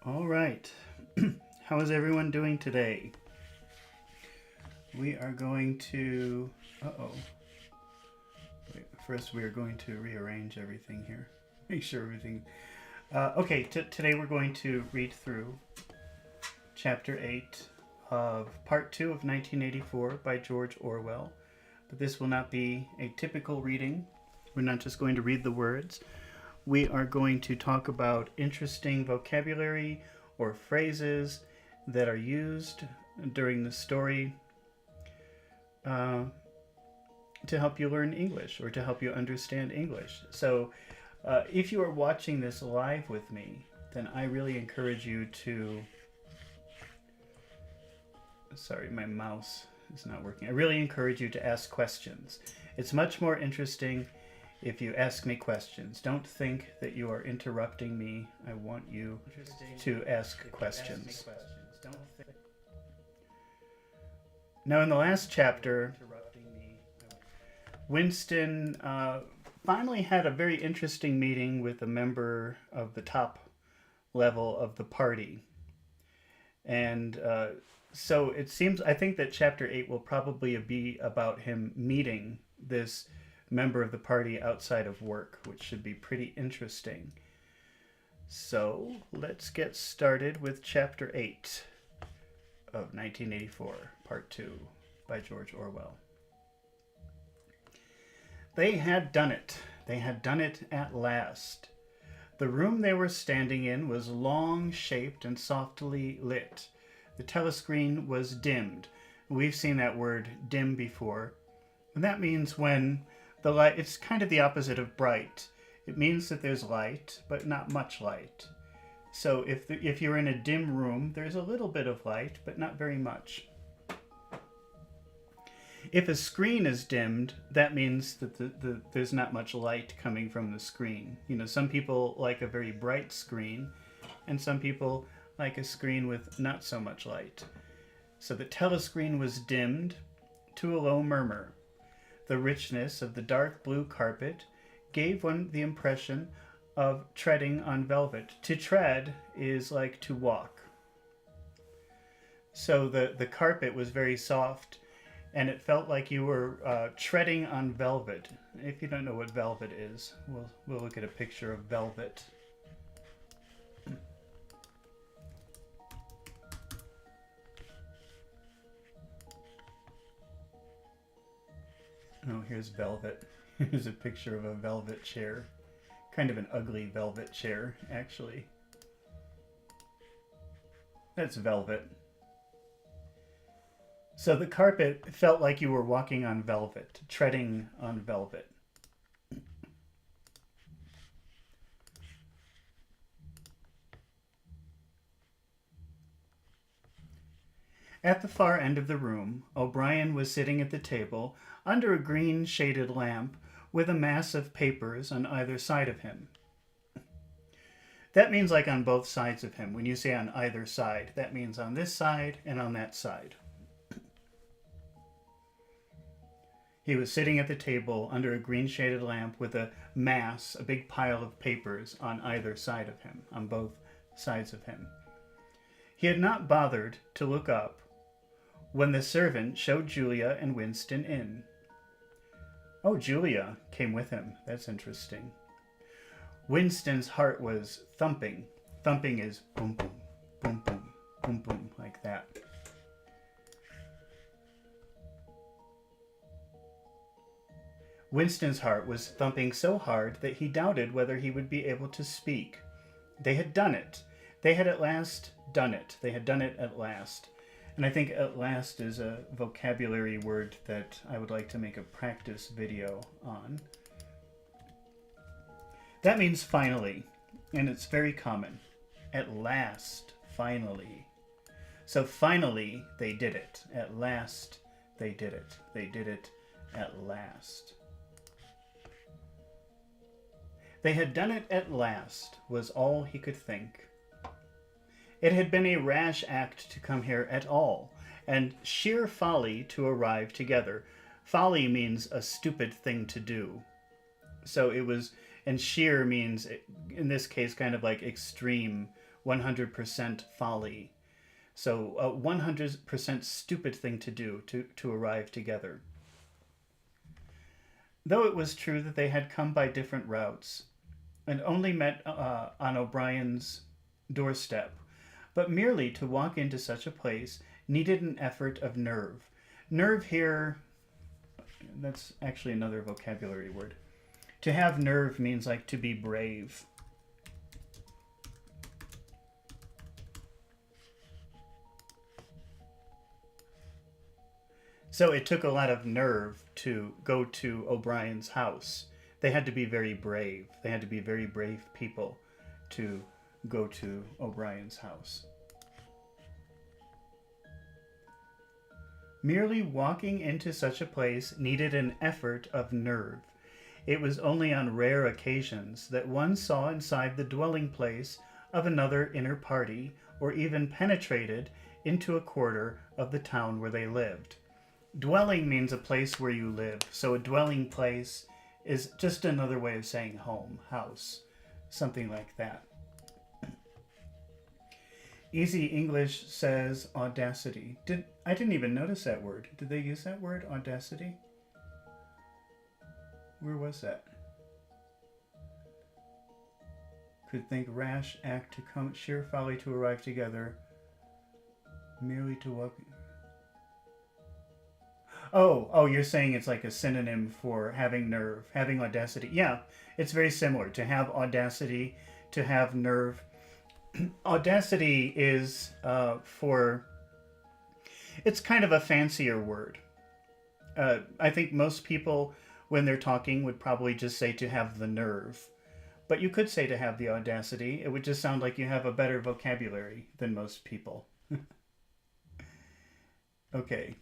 All right. How is everyone doing today? We are going to. Uh-oh. Wait, first, we are going to rearrange everything here. Make sure everything. Okay, today we're going to read through Chapter 8 of Part 2 of 1984 by George Orwell. But this will not be a typical reading. We're not just going to read the words. We are going to talk about interesting vocabulary or phrases that are used during the story to help you learn English or to help you understand English. So if you are watching this live with me, then I really encourage you to... Sorry, my mouse is not working. I really encourage you to ask questions. It's much more interesting if you ask me questions. Don't think that you are interrupting me. I want you to ask questions. Now, in the last chapter, Winston finally had a very interesting meeting with a member of the top level of the party. And so it seems, I think that chapter 8 will probably be about him meeting this member of the party outside of work, which should be pretty interesting. So let's get started with chapter 8 of 1984, part 2 by George Orwell. They had done it. They had done it at last. The room they were standing in was long-shaped and softly lit. The telescreen was dimmed. We've seen that word dim before. And that means when the light, it's kind of the opposite of bright. It means that there's light, but not much light. So if you're in a dim room, there's a little bit of light, but not very much. If a screen is dimmed, that means that there's not much light coming from the screen. You know, some people like a very bright screen, and some people like a screen with not so much light. So the telescreen was dimmed to a low murmur. The richness of the dark blue carpet gave one the impression of treading on velvet. To tread is like to walk. So the carpet was very soft, and it felt like you were treading on velvet. If you don't know what velvet is, we'll look at a picture of velvet. Oh, here's velvet. Here's a picture of a velvet chair. Kind of an ugly velvet chair, actually. That's velvet. So the carpet felt like you were walking on velvet, treading on velvet. At the far end of the room, O'Brien was sitting at the table under a green shaded lamp with a mass of papers on either side of him. That means like on both sides of him. When you say on either side, that means on this side and on that side. He was sitting at the table under a green shaded lamp with a mass, a big pile of papers on either side of him, on both sides of him. He had not bothered to look up when the servant showed Julia and Winston in. Oh, Julia came with him. That's interesting. Winston's heart was thumping. Thumping is boom, boom, boom, boom, boom, boom, like that. Winston's heart was thumping so hard that he doubted whether he would be able to speak. They had done it. They had at last done it. They had done it at last. And I think at last is a vocabulary word that I would like to make a practice video on. That means finally, and it's very common. At last, finally. So finally, they did it. At last, they did it. They did it at last. They had done it at last, was all he could think. It had been a rash act to come here at all, and sheer folly to arrive together. Folly means a stupid thing to do. So it was, and sheer means, in this case, kind of like extreme 100% folly. So a 100% stupid thing to do to arrive together. Though it was true that they had come by different routes and only met on O'Brien's doorstep, but merely to walk into such a place needed an effort of nerve. Nerve here, that's actually another vocabulary word. To have nerve means like to be brave. So it took a lot of nerve to go to O'Brien's house. They had to be very brave. They had to be very brave people to go to O'Brien's house. Merely walking into such a place needed an effort of nerve. It was only on rare occasions that one saw inside the dwelling place of another inner party, or even penetrated into a quarter of the town where they lived. Dwelling means a place where you live, so a dwelling place is just another way of saying home, house, something like that. Easy English says audacity. I didn't even notice that word. Did they use that word, audacity? Where was that? Could think rash act to come, sheer folly to arrive together, merely to walk. Oh, you're saying it's like a synonym for having nerve, having audacity. Yeah, it's very similar. To have audacity, to have nerve. Audacity is it's kind of a fancier word. I think most people, when they're talking, would probably just say to have the nerve. But you could say to have the audacity. It would just sound like you have a better vocabulary than most people. Okay.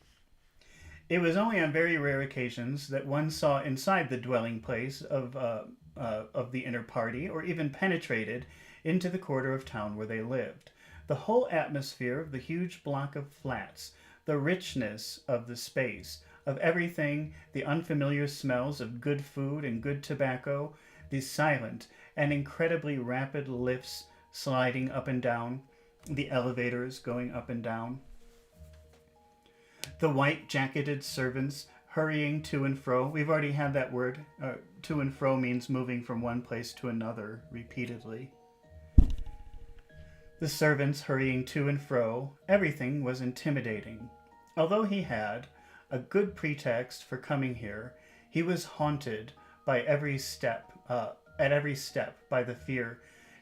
It was only on very rare occasions that one saw inside the dwelling place of the inner party, or even penetrated into the quarter of town where they lived. The whole atmosphere of the huge block of flats, the richness of the space, of everything, the unfamiliar smells of good food and good tobacco, the silent and incredibly rapid lifts sliding up and down, the elevators going up and down, the white-jacketed servants hurrying to and fro. We've already had that word. To and fro means moving from one place to another repeatedly. The servants hurrying to and fro. Everything was intimidating. Although he had a good pretext for coming here, he was haunted by every step, by the fear.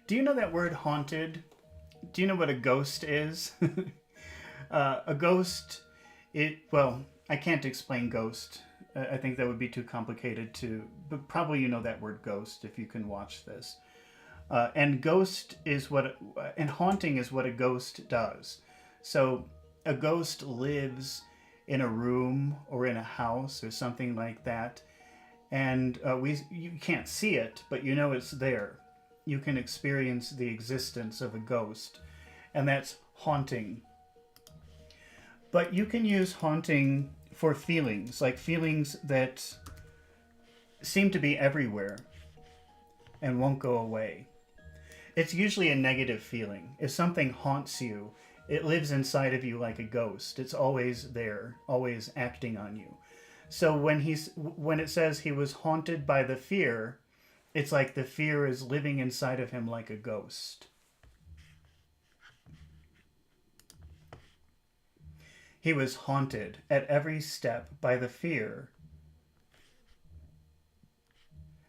Do you know that word haunted? Do you know what a ghost is? A ghost... I can't explain ghost. I think that would be too complicated but probably you know that word ghost if you can watch this. And haunting is what a ghost does. So a ghost lives in a room or in a house or something like that. And you can't see it, but you know it's there. You can experience the existence of a ghost. And that's haunting. But you can use haunting for feelings, like feelings that seem to be everywhere and won't go away. It's usually a negative feeling. If something haunts you, it lives inside of you like a ghost. It's always there, always acting on you. So when it says he was haunted by the fear, it's like the fear is living inside of him like a ghost. He was haunted at every step by the fear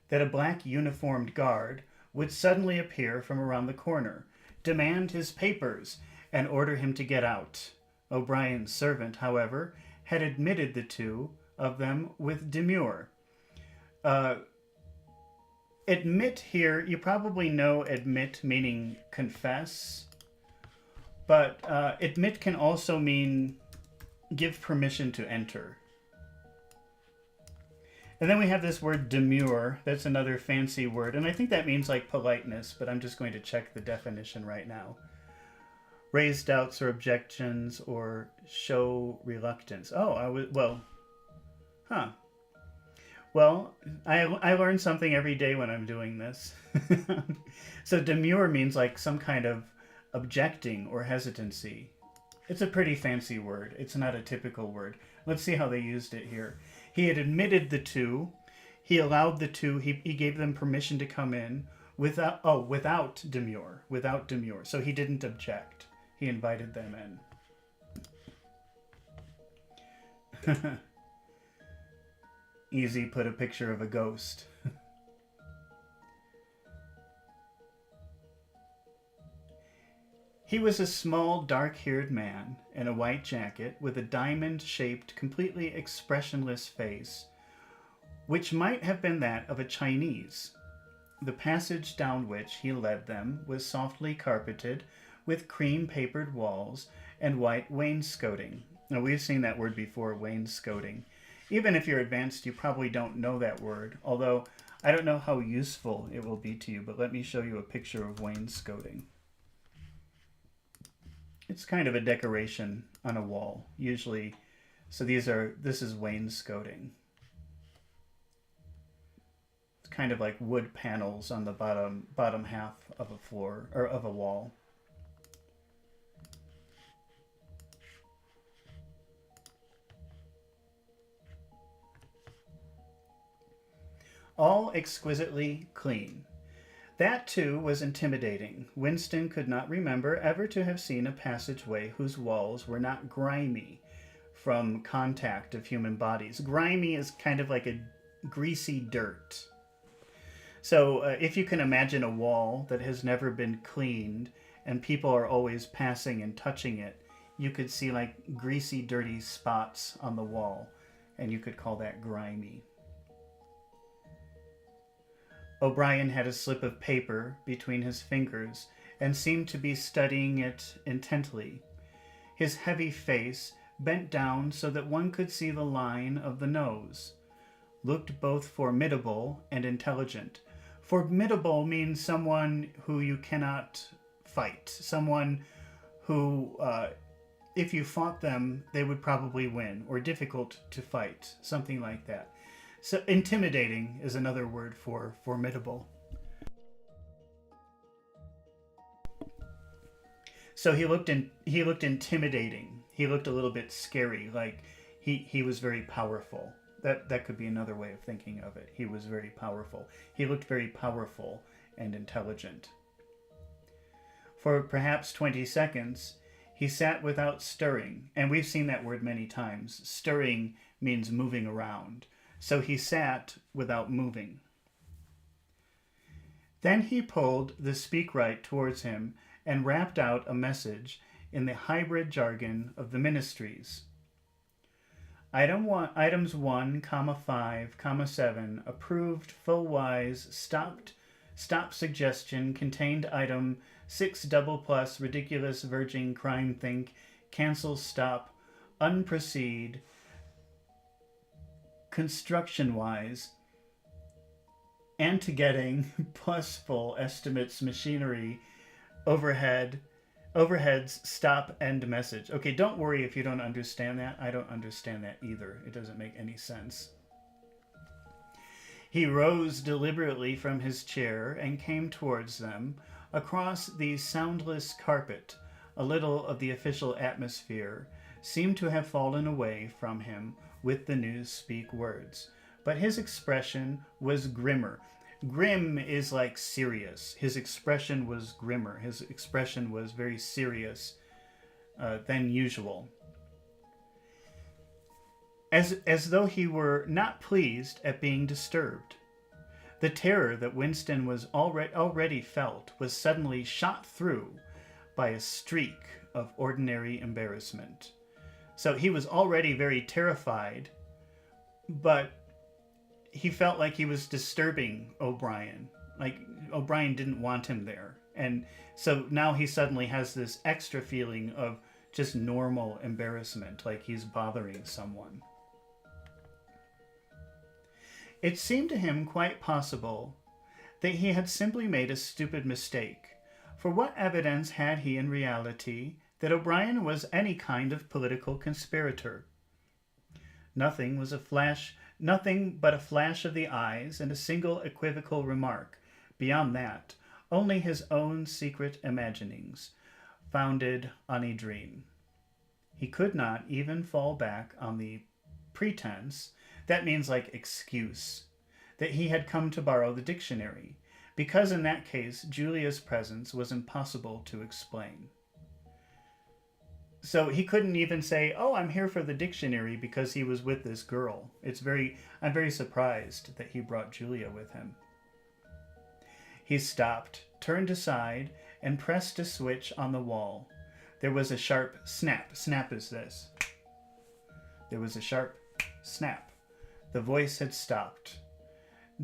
that a black uniformed guard would suddenly appear from around the corner, demand his papers, and order him to get out. O'Brien's servant, however, had admitted the two of them with demur. Admit here, you probably know admit meaning confess, but admit can also mean give permission to enter. And then we have this word demure. That's another fancy word. And I think that means like politeness, but I'm just going to check the definition right now. Raise doubts or objections or show reluctance. Well, I learn something every day when I'm doing this. So demure means like some kind of objecting or hesitancy. It's a pretty fancy word. It's not a typical word. Let's see how they used it here. He had admitted the two. He allowed the two. He gave them permission to come in without demur. Without demur. So he didn't object. He invited them in. Easy put a picture of a ghost. He was a small, dark-haired man in a white jacket with a diamond-shaped, completely expressionless face, which might have been that of a Chinese. The passage down which he led them was softly carpeted with cream-papered walls and white wainscoting. Now, we've seen that word before, wainscoting. Even if you're advanced, you probably don't know that word, although I don't know how useful it will be to you, but let me show you a picture of wainscoting. It's kind of a decoration on a wall, usually. So this is wainscoting. It's kind of like wood panels on the bottom half of a floor or of a wall. All exquisitely clean. That, too, was intimidating. Winston could not remember ever to have seen a passageway whose walls were not grimy from contact of human bodies. Grimy is kind of like a greasy dirt. So if you can imagine a wall that has never been cleaned and people are always passing and touching it, you could see like greasy, dirty spots on the wall, and you could call that grimy. O'Brien had a slip of paper between his fingers and seemed to be studying it intently. His heavy face, bent down so that one could see the line of the nose, looked both formidable and intelligent. Formidable means someone who you cannot fight, someone who, if you fought them, they would probably win, or difficult to fight, something like that. So intimidating is another word for formidable. So he looked intimidating. He looked a little bit scary, like he was very powerful. That could be another way of thinking of it. He was very powerful. He looked very powerful and intelligent. For perhaps 20 seconds, he sat without stirring, and we've seen that word many times. Stirring means moving around. So he sat without moving. Then he pulled the speakwrite towards him and rapped out a message in the hybrid jargon of the ministries. Items 1, 5, 7, approved, full-wise, stop suggestion, contained item 6 double plus, ridiculous, verging, crime think, cancel, stop, unproceed, construction-wise, anti-getting, plus full estimates, machinery, overheads, stop, end message. Okay, don't worry if you don't understand that. I don't understand that either. It doesn't make any sense. He rose deliberately from his chair and came towards them. Across the soundless carpet, a little of the official atmosphere seemed to have fallen away from him with the newspeak words. But his expression was grimmer. Grim is like serious. His expression was grimmer. His expression was very serious than usual. As though he were not pleased at being disturbed. The terror that Winston was already felt was suddenly shot through by a streak of ordinary embarrassment. So he was already very terrified, but he felt like he was disturbing O'Brien. Like O'Brien didn't want him there. And so now he suddenly has this extra feeling of just normal embarrassment, like he's bothering someone. It seemed to him quite possible that he had simply made a stupid mistake. For what evidence had he in reality that O'Brien was any kind of political conspirator? Nothing but a flash of the eyes and a single equivocal remark. Beyond that, only his own secret imaginings. founded on a dream. He could not even fall back on the pretense, that means like excuse, that he had come to borrow the dictionary, because in that case, Julia's presence was impossible to explain. So he couldn't even say, "Oh, I'm here for the dictionary," because he was with this girl. I'm very surprised that he brought Julia with him. He stopped, turned aside, and pressed a switch on the wall. There was a sharp snap. Snap is this. There was a sharp snap. The voice had stopped.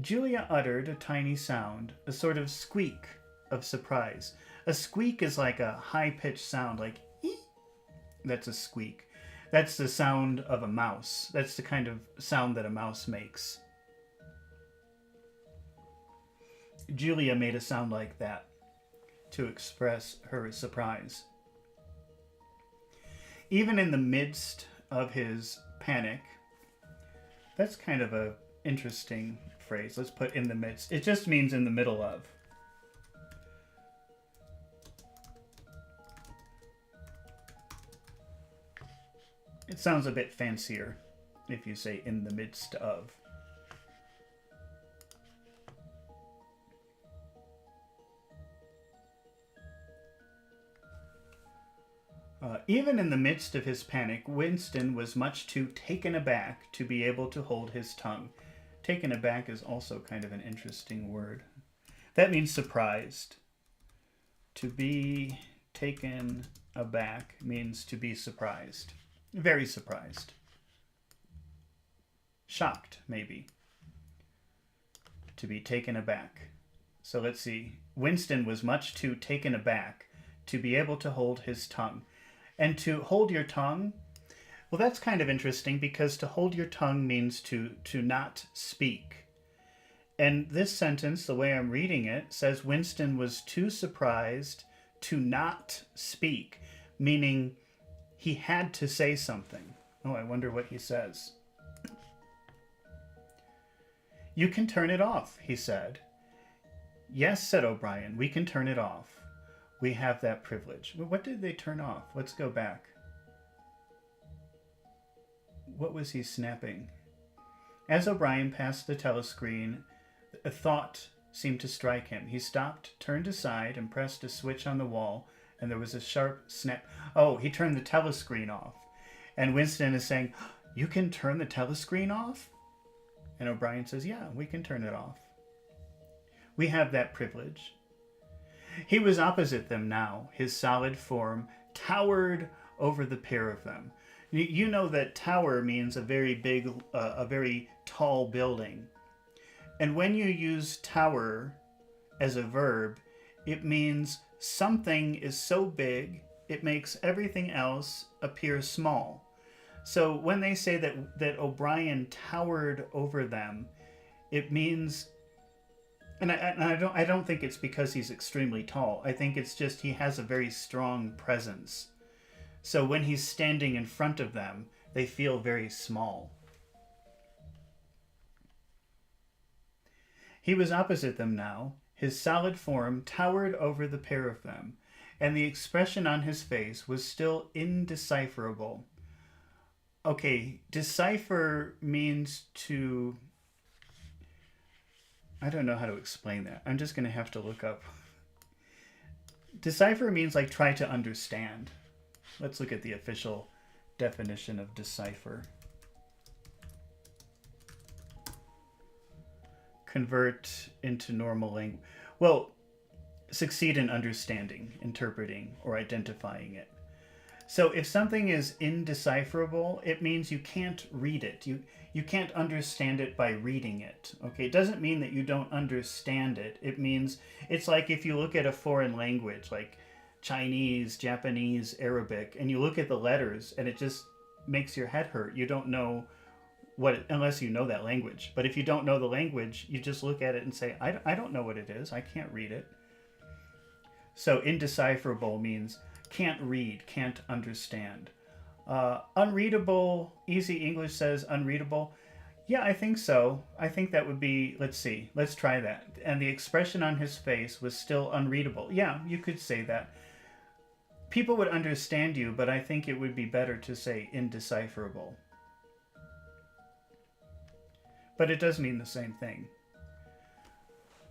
Julia uttered a tiny sound, a sort of squeak of surprise. A squeak is like a high-pitched sound, like ee. That's a squeak. That's the sound of a mouse. That's the kind of sound that a mouse makes. Julia made a sound like that to express her surprise. Even in the midst of his panic, that's kind of an interesting phrase. Let's put "in the midst." It just means in the middle of. It sounds a bit fancier if you say "in the midst of." Even in the midst of his panic, Winston was much too taken aback to be able to hold his tongue. Taken aback is also kind of an interesting word. That means surprised. To be taken aback means to be surprised. Very surprised. Shocked, maybe. To be taken aback. So let's see. Winston was much too taken aback to be able to hold his tongue. And to hold your tongue, well, that's kind of interesting, because to hold your tongue means to not speak. And this sentence, the way I'm reading it, says Winston was too surprised to not speak, meaning he had to say something. Oh, I wonder what he says. "You can turn it off," he said. "Yes," said O'Brien, "we can turn it off. We have that privilege." What did they turn off? Let's go back. What was he snapping? As O'Brien passed the telescreen, a thought seemed to strike him. He stopped, turned aside, and pressed a switch on the wall, and there was a sharp snap. Oh, he turned the telescreen off. And Winston is saying, "You can turn the telescreen off?" And O'Brien says, "Yeah, we can turn it off. We have that privilege." He was opposite them now. His solid form towered over the pair of them. You know that tower means a very big, a very tall building. And when you use tower as a verb, it means something is so big, it makes everything else appear small. So when they say that O'Brien towered over them, it means... And I don't think it's because he's extremely tall. I think it's just he has a very strong presence. So when he's standing in front of them, they feel very small. He was opposite them now. His solid form towered over the pair of them, and the expression on his face was still indecipherable. Okay, decipher means to... I don't know how to explain that. I'm just going to have to look up. Decipher means like try to understand. Let's look at the official definition of decipher. Convert into normal language. Well, succeed in understanding, interpreting, or identifying it. So if something is indecipherable, it means you can't read it. You can't understand it by reading it. Okay, it doesn't mean that you don't understand it. It means it's like if you look at a foreign language like Chinese, Japanese, Arabic, and you look at the letters and it just makes your head hurt. You don't know unless you know that language. But if you don't know the language, you just look at it and say, I don't know what it is. I can't read it. So indecipherable means can't read, can't understand. Unreadable, Easy English says unreadable. Yeah, I think so. I think that would be, let's see, let's try that. And the expression on his face was still unreadable. Yeah, you could say that. people would understand you, but I think it would be better to say indecipherable. But it does mean the same thing.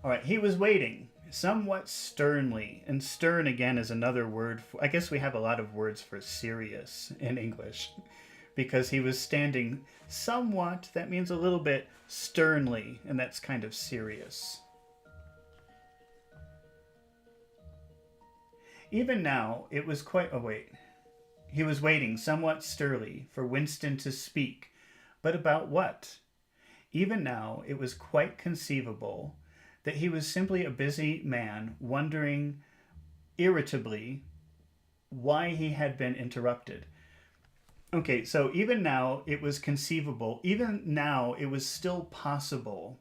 All right, he was waiting, somewhat sternly. And stern, again, is another word for... I guess we have a lot of words for serious in English. Because he was standing somewhat, that means a little bit, sternly, and that's kind of serious. Even now, it was quite... Oh, wait. He was waiting, somewhat sternly, for Winston to speak. But about what? Even now, it was quite conceivable that he was simply a busy man wondering irritably why he had been interrupted. Okay, so even now, it was conceivable. Even now, it was still possible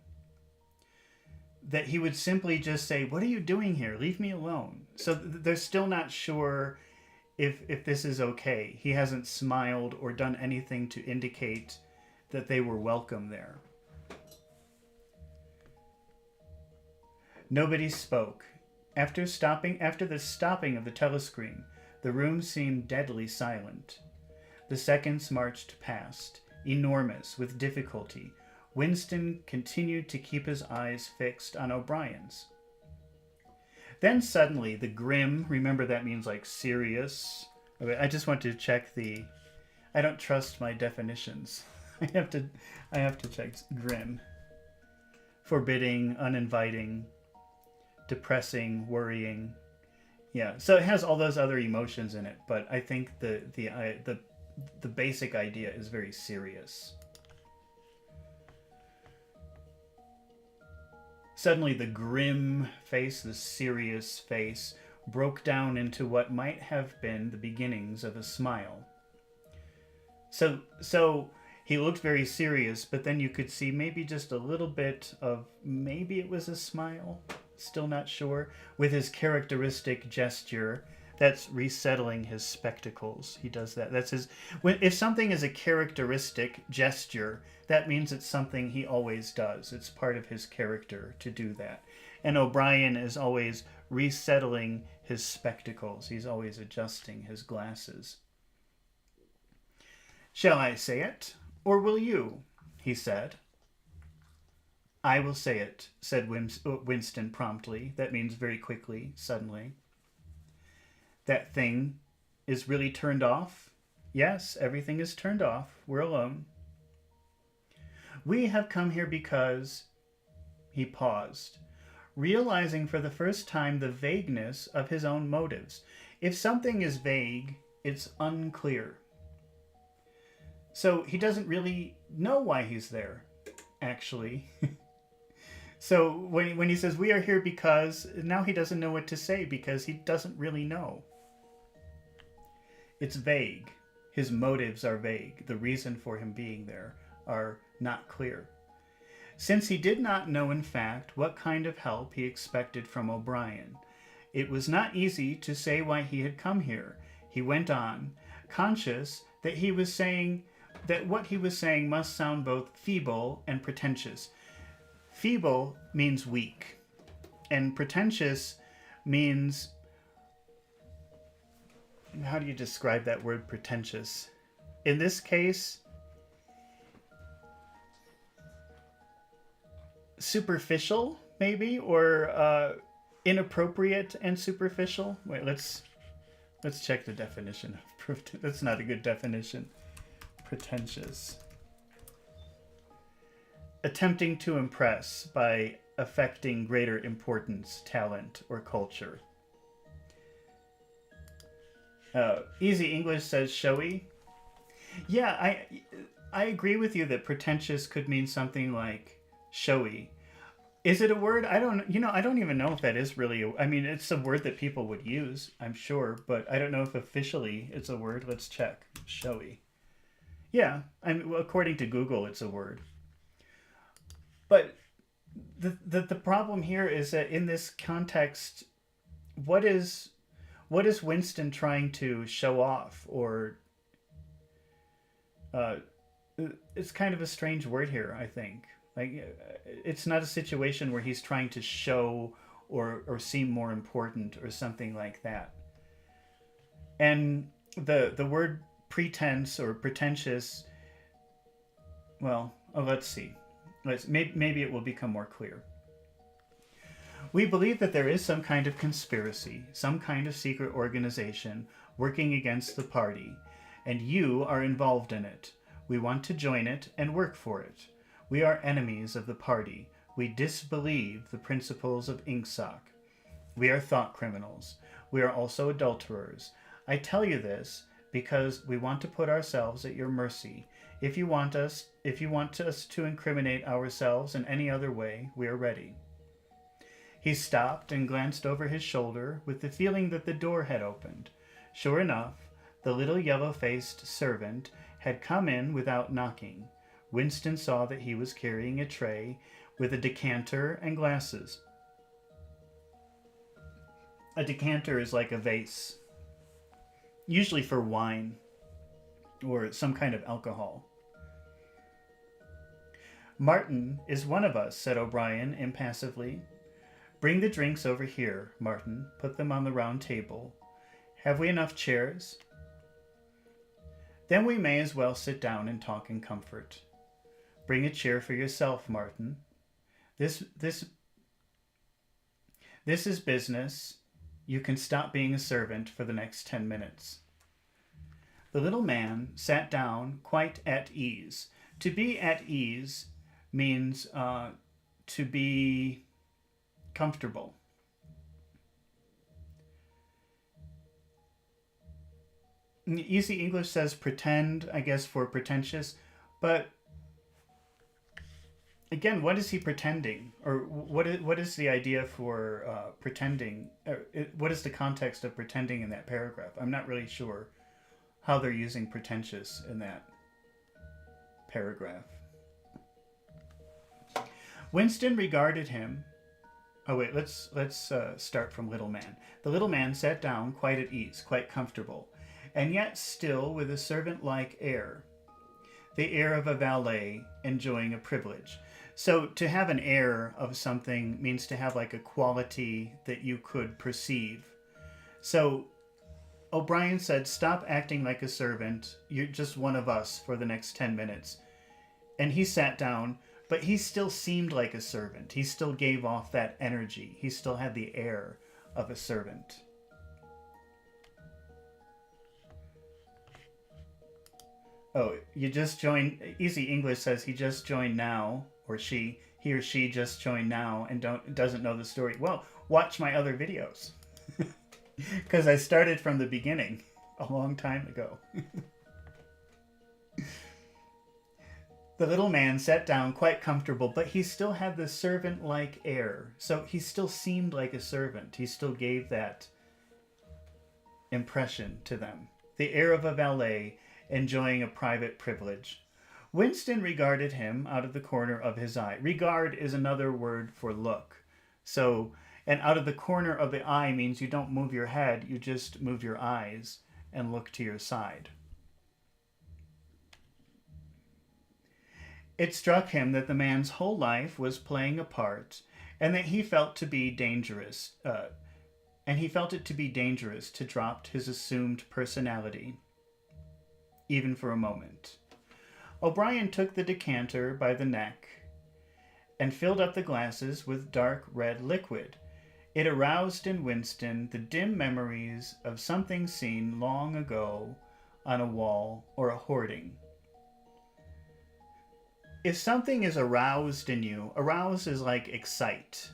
that he would simply just say, "What are you doing here? Leave me alone." So they're still not sure if this is okay. He hasn't smiled or done anything to indicate that they were welcome there. Nobody spoke. After the stopping of the telescreen, the room seemed deadly silent. The seconds marched past, enormous with difficulty. Winston continued to keep his eyes fixed on O'Brien's. Then suddenly the grim, remember that means like serious. I just want to check the... I don't trust my definitions. I have to check grim. Forbidding, uninviting, depressing, worrying. Yeah, so it has all those other emotions in it, but I think the basic idea is very serious. Suddenly the grim face, the serious face, broke down into what might have been the beginnings of a smile. So he looked very serious, but then you could see maybe just a little bit of, maybe it was a smile, still not sure, with his characteristic gesture. That's resettling his spectacles. He does that. That's his... If something is a characteristic gesture, that means it's something he always does. It's part of his character to do that. And O'Brien is always resettling his spectacles. He's always adjusting his glasses. "Shall I say it, or will you?" he said. "I will say it," said Winston promptly. That means very quickly, suddenly. "That thing is really turned off?" "Yes, everything is turned off. We're alone." "We have come here because..." He paused, realizing for the first time the vagueness of his own motives. If something is vague, it's unclear. So he doesn't really know why he's there, actually. So when he says, "We are here because..." now he doesn't know what to say because he doesn't really know. It's vague. His motives are vague. The reason for him being there are not clear. Since he did not know, in fact, what kind of help he expected from O'Brien, it was not easy to say why he had come here. He went on, conscious that what he was saying must sound both feeble and pretentious. Feeble means weak, and pretentious means... How do you describe that word, pretentious? In this case, superficial, maybe, or inappropriate and superficial. Wait, let's check the definition. That's not a good definition. Pretentious. Attempting to impress by affecting greater importance, talent, or culture. Easy English says showy. Yeah, I agree with you that pretentious could mean something like showy. Is it a word? I don't even know if that is really I mean, it's a word that people would use, I'm sure, but I don't know if officially it's a word. Let's check. Showy. Yeah, according to Google, it's a word. But the problem here is that in this context, what is Winston trying to show off? Or it's kind of a strange word here, I think. Like, it's not a situation where he's trying to show or seem more important or something like that. And the word pretense or pretentious, well, let's see. Maybe it will become more clear. We believe that there is some kind of conspiracy, some kind of secret organization working against the party, and you are involved in it. We want to join it and work for it. We are enemies of the party. We disbelieve the principles of Ingsoc. We are thought criminals. We are also adulterers. I tell you this because we want to put ourselves at your mercy. If you want us to incriminate ourselves in any other way, we are ready. He stopped and glanced over his shoulder with the feeling that the door had opened. Sure enough, the little yellow-faced servant had come in without knocking. Winston saw that he was carrying a tray with a decanter and glasses. A decanter is like a vase, usually for wine or some kind of alcohol. Martin is one of us, said O'Brien impassively. Bring the drinks over here, Martin. Put them on the round table. Have we enough chairs? Then we may as well sit down and talk in comfort. Bring a chair for yourself, Martin. This is business. You can stop being a servant for the next 10 minutes. The little man sat down quite at ease. To be at ease means to be comfortable. Easy English says pretend, I guess, for pretentious, but again, what is he pretending? Or what is the idea for pretending? What is the context of pretending in that paragraph? I'm not really sure how they're using pretentious in that paragraph. Winston regarded him. Oh wait, let's start from little man. The little man sat down quite at ease, quite comfortable, and yet still with a servant-like air. The air of a valet enjoying a privilege. So to have an air of something means to have like a quality that you could perceive. So O'Brien said, stop acting like a servant. You're just one of us for the next 10 minutes. And he sat down, but he still seemed like a servant. He still gave off that energy. He still had the air of a servant. Oh, you just joined. Easy English says he just joined now, or he or she just joined now and doesn't know the story. Well, watch my other videos. Because I started from the beginning a long time ago. The little man sat down quite comfortable, but he still had the servant-like air. So he still seemed like a servant. He still gave that impression to them. The air of a valet enjoying a private privilege. Winston regarded him out of the corner of his eye. Regard is another word for look. So, and out of the corner of the eye means you don't move your head, you just move your eyes and look to your side. It struck him that the man's whole life was playing a part, and that he felt to be dangerous, it to be dangerous to drop his assumed personality, even for a moment. O'Brien took the decanter by the neck and filled up the glasses with dark red liquid. It aroused in Winston the dim memories of something seen long ago on a wall or a hoarding. If something is aroused in you, arouse is like excite.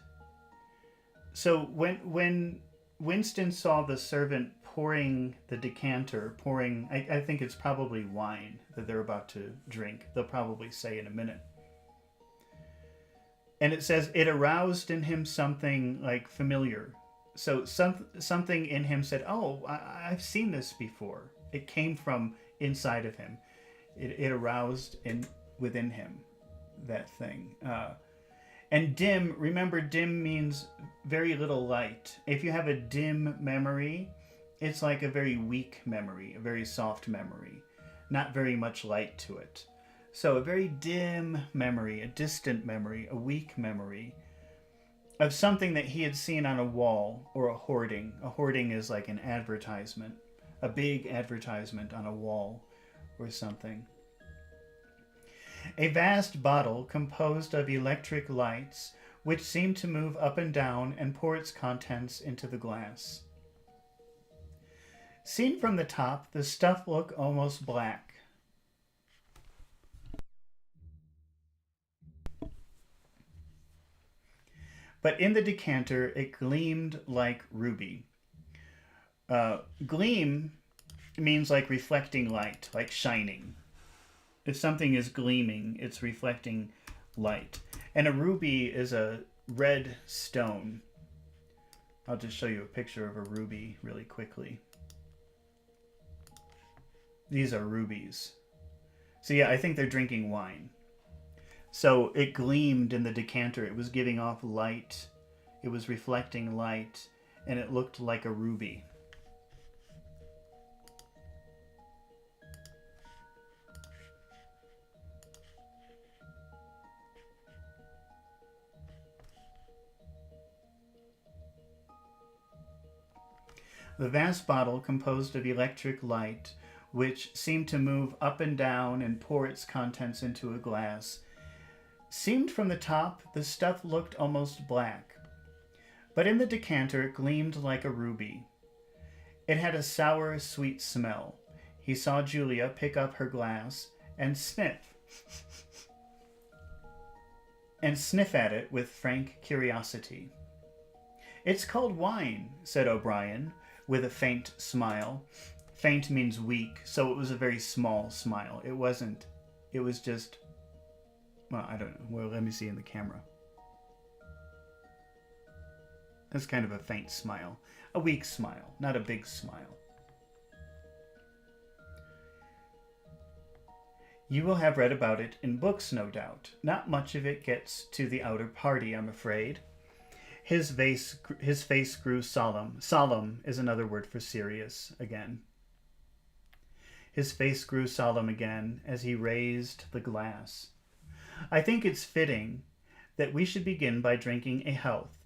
So when Winston saw the servant pouring the decanter, I think it's probably wine that they're about to drink. They'll probably say in a minute. And it says it aroused in him something like familiar. So something in him said, oh, I've seen this before. It came from inside of him. It aroused within him, that thing. And dim, remember dim means very little light. If you have a dim memory, it's like a very weak memory, a very soft memory. Not very much light to it. So a very dim memory, a distant memory, a weak memory of something that he had seen on a wall or a hoarding. A hoarding is like an advertisement a big advertisement on a wall or something. A vast bottle composed of electric lights which seemed to move up and down and pour its contents into the glass. Seen from the top, the stuff looked almost black. But in the decanter, it gleamed like ruby. Gleam means like reflecting light, like shining. If something is gleaming, it's reflecting light. And a ruby is a red stone. I'll just show you a picture of a ruby really quickly. These are rubies. So yeah, I think they're drinking wine. So it gleamed in the decanter. It was giving off light. It was reflecting light, and it looked like a ruby. The vast bottle composed of electric light, which seemed to move up and down and pour its contents into a glass. Seemed from the top, the stuff looked almost black. But in the decanter it gleamed like a ruby. It had a sour, sweet smell. He saw Julia pick up her glass and sniff at it with frank curiosity. "It's called wine," said O'Brien, with a faint smile. Faint means weak, so it was a very small smile. It was just, well, I don't know. Well, let me see in the camera. That's kind of a faint smile. A weak smile, not a big smile. "You will have read about it in books, no doubt. Not much of it gets to the outer party, I'm afraid." His face grew solemn. Solemn is another word for serious again. His face grew solemn again as he raised the glass. "I think it's fitting that we should begin by drinking a health."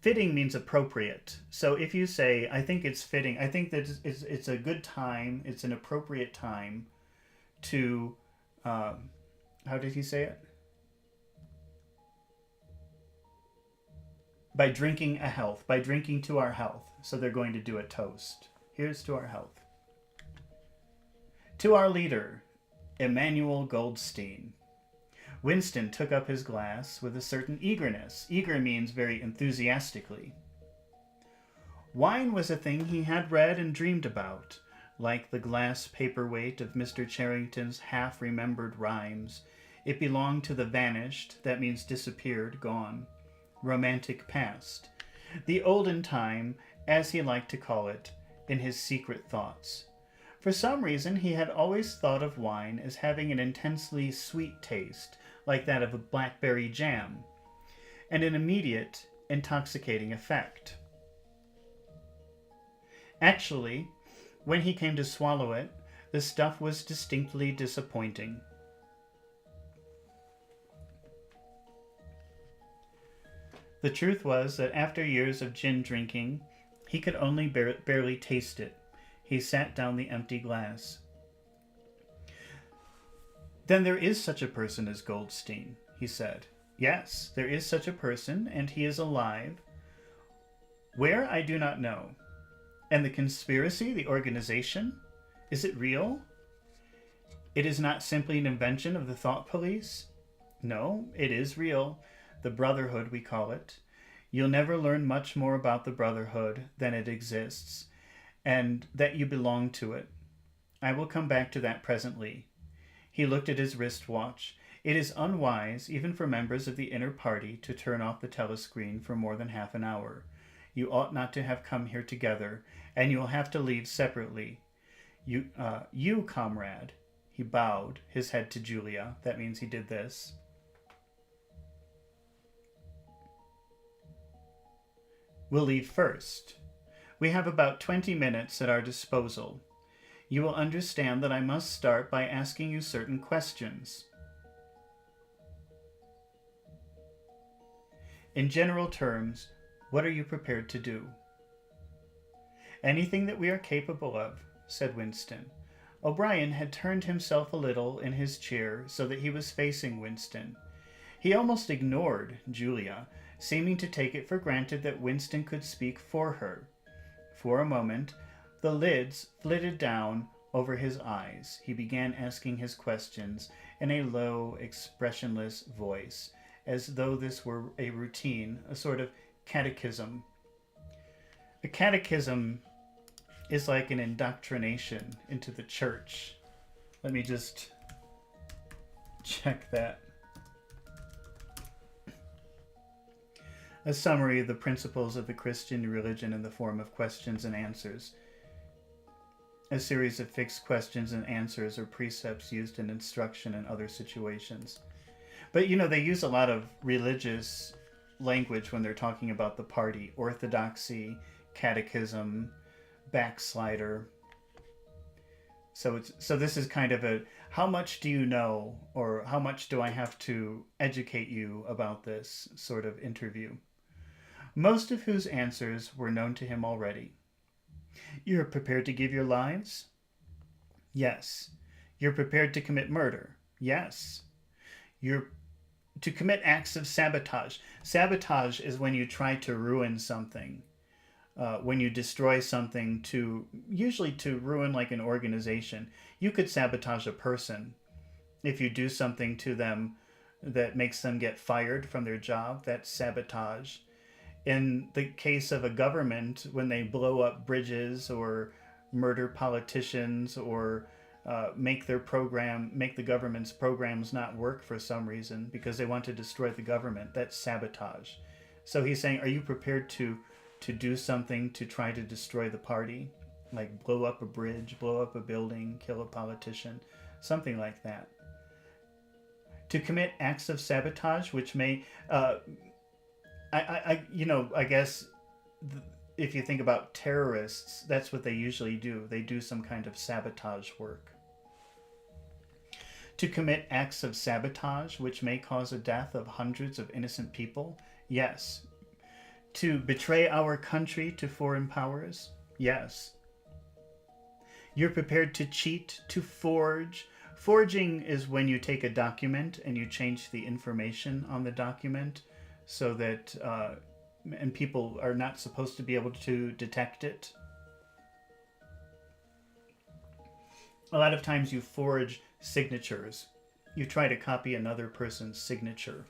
Fitting means appropriate. So if you say, "I think it's fitting," I think that it's a good time, it's an appropriate time to, how did he say it? By drinking a health, by drinking to our health. So they're going to do a toast. Here's to our health. "To our leader, Emmanuel Goldstein." Winston took up his glass with a certain eagerness. Eager means very enthusiastically. Wine was a thing he had read and dreamed about, like the glass paperweight of Mr. Charrington's half-remembered rhymes. It belonged to the vanished, that means disappeared, gone, romantic past, the olden time, as he liked to call it, in his secret thoughts. For some reason, he had always thought of wine as having an intensely sweet taste, like that of a blackberry jam, and an immediate, intoxicating effect. Actually, when he came to swallow it, the stuff was distinctly disappointing. The truth was that after years of gin drinking, he could only barely taste it. He sat down the empty glass. "Then there is such a person as Goldstein," he said. "Yes, there is such a person, and he is alive. Where, I do not know. And the conspiracy, the organization, is it real? It is not simply an invention of the thought police? No, it is real. The Brotherhood, we call it. You'll never learn much more about the Brotherhood than it exists, and that you belong to it. I will come back to that presently." He looked at his wristwatch. "It is unwise, even for members of the inner party, to turn off the telescreen for more than half an hour. You ought not to have come here together, and you will have to leave separately. You, comrade," he bowed his head to Julia. That means he did this. "We'll leave first. We have about 20 minutes at our disposal. You will understand that I must start by asking you certain questions. In general terms, what are you prepared to do?" Anything that we are capable of, said Winston. O'Brien had turned himself a little in his chair so that he was facing Winston. He almost ignored Julia, seeming to take it for granted that Winston could speak for her. For a moment, the lids flitted down over his eyes. He began asking his questions in a low, expressionless voice, as though this were a routine, a sort of catechism. A catechism is like an indoctrination into the church. Let me just check that. A summary of the principles of the Christian religion in the form of questions and answers. A series of fixed questions and answers or precepts used in instruction and other situations. But they use a lot of religious language when they're talking about the party. Orthodoxy, catechism, backslider. So this is kind of a, how much do you know, or how much do I have to educate you about this sort of interview? Most of whose answers were known to him already. You're prepared to give your lives? Yes. You're prepared to commit murder? Yes. You're to commit acts of sabotage. Sabotage is when you try to ruin something. When you destroy something usually to ruin like an organization. You could sabotage a person. If you do something to them that makes them get fired from their job, that's sabotage. In the case of a government, when they blow up bridges or murder politicians or make the government's programs not work for some reason because they want to destroy the government, that's sabotage. So he's saying, are you prepared to do something to try to destroy the party? Like blow up a bridge, blow up a building, kill a politician, something like that. To commit acts of sabotage, which may... I guess if you think about terrorists, that's what they usually do. They do some kind of sabotage work. To commit acts of sabotage, which may cause the death of hundreds of innocent people? Yes. To betray our country to foreign powers? Yes. You're prepared to cheat, to forge. Forging is when you take a document and you change the information on the document so that and people are not supposed to be able to detect it. A lot of times you forge signatures. You try to copy another person's signature.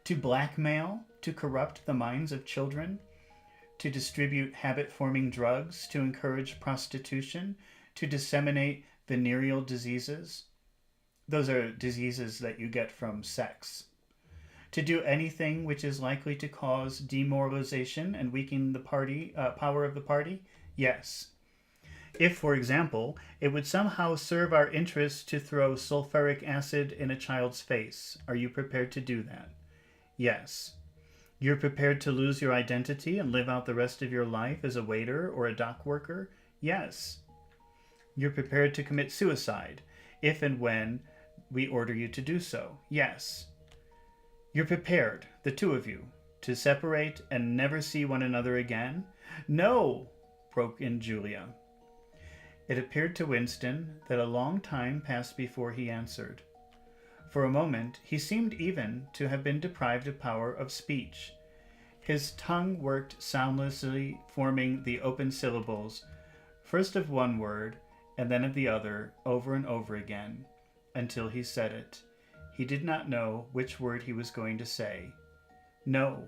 To blackmail, to corrupt the minds of children, to distribute habit-forming drugs, to encourage prostitution, to disseminate venereal diseases. Those are diseases that you get from sex. To do anything which is likely to cause demoralization and weaken the power of the party? Yes. If, for example, it would somehow serve our interests to throw sulfuric acid in a child's face, are you prepared to do that? Yes. You're prepared to lose your identity and live out the rest of your life as a waiter or a dock worker? Yes. You're prepared to commit suicide, if and when we order you to do so? Yes. You're prepared, the two of you, to separate and never see one another again? No, broke in Julia. It appeared to Winston that a long time passed before he answered. For a moment, he seemed even to have been deprived of power of speech. His tongue worked soundlessly, forming the open syllables, first of one word and then of the other, over and over again, until he said it. He did not know which word he was going to say. No,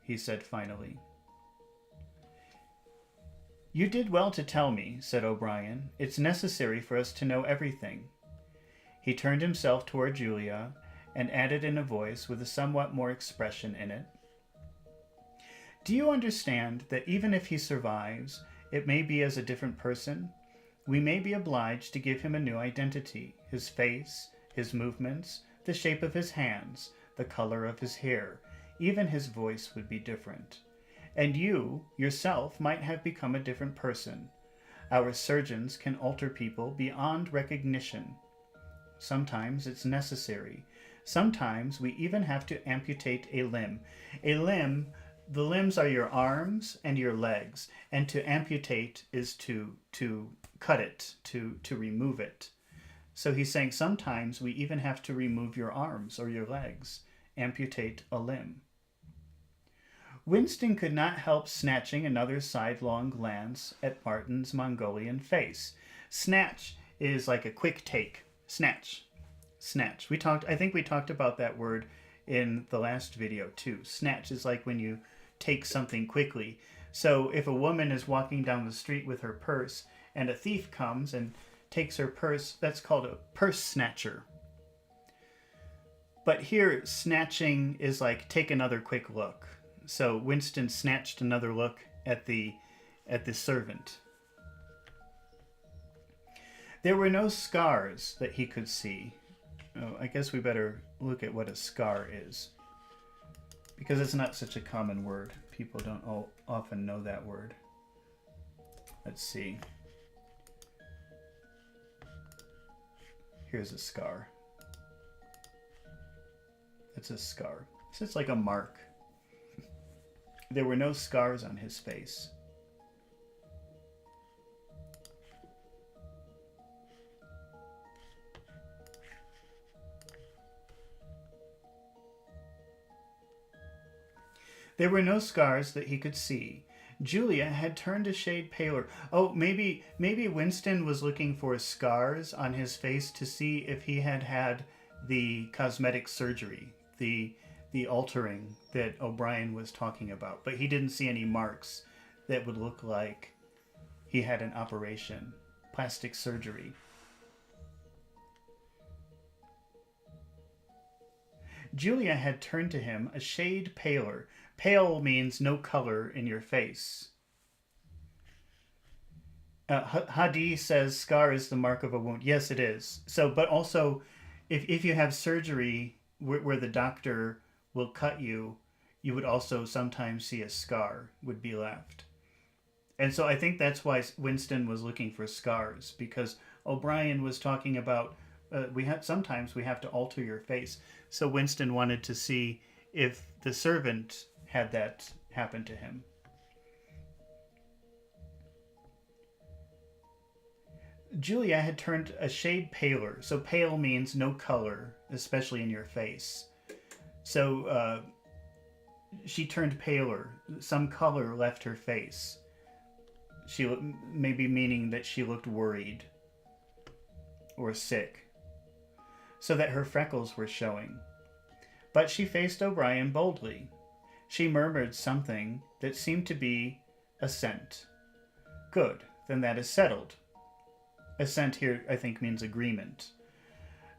he said finally. You did well to tell me, said O'Brien. It's necessary for us to know everything. He turned himself toward Julia and added in a voice with a somewhat more expression in it, do you understand that even if he survives, it may be as a different person? We may be obliged to give him a new identity, his face, his movements, the shape of his hands, the color of his hair, even his voice would be different. And you, yourself, might have become a different person. Our surgeons can alter people beyond recognition. Sometimes it's necessary. Sometimes we even have to amputate a limb. A limb the limbs are your arms and your legs, and to amputate is to cut it, to remove it. So he's saying sometimes we even have to remove your arms or your legs, amputate a limb. Winston could not help snatching another sidelong glance at Martin's Mongolian face. Snatch is like a quick take. Snatch. Snatch. I think we talked about that word in the last video too. Snatch is like when you take something quickly. So if a woman is walking down the street with her purse and a thief comes and takes her purse, that's called a purse snatcher. But here, snatching is like take another quick look. So Winston snatched another look at the servant. There were no scars that he could see. Oh, I guess we better look at what a scar is, because it's not such a common word. People don't often know that word. Let's see. Here's a scar. That's a scar. So it's like a mark. There were no scars on his face. There were no scars that he could see. Julia had turned a shade paler. Oh, maybe Winston was looking for scars on his face to see if he had had the cosmetic surgery, the altering that O'Brien was talking about. But he didn't see any marks that would look like he had an operation, plastic surgery. Julia had turned to him a shade paler. Pale means no color in your face. Hadi says scar is the mark of a wound. Yes, it is. So, but also, if you have surgery where the doctor will cut you, you would also sometimes see a scar would be left. And so I think that's why Winston was looking for scars, because O'Brien was talking about sometimes we have to alter your face. So Winston wanted to see if the servant had that happen to him. Julia had turned a shade paler. So pale means no color, especially in your face. So she turned paler. Some color left her face. She maybe meaning that she looked worried or sick, so that her freckles were showing. But she faced O'Brien boldly. She murmured something that seemed to be assent. Good, then that is settled. Assent here, I think, means agreement.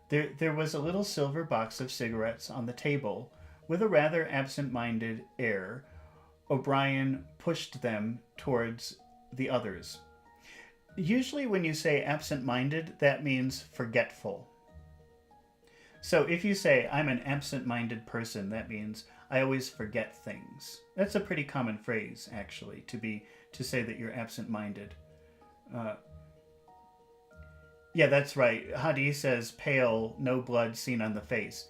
There was a little silver box of cigarettes on the table. With a rather absent-minded air, O'Brien pushed them towards the others. Usually when you say absent-minded, that means forgetful. So if you say, I'm an absent-minded person, that means I always forget things. That's a pretty common phrase, actually, to say that you're absent-minded. Yeah, that's right. Hadi says pale, no blood seen on the face.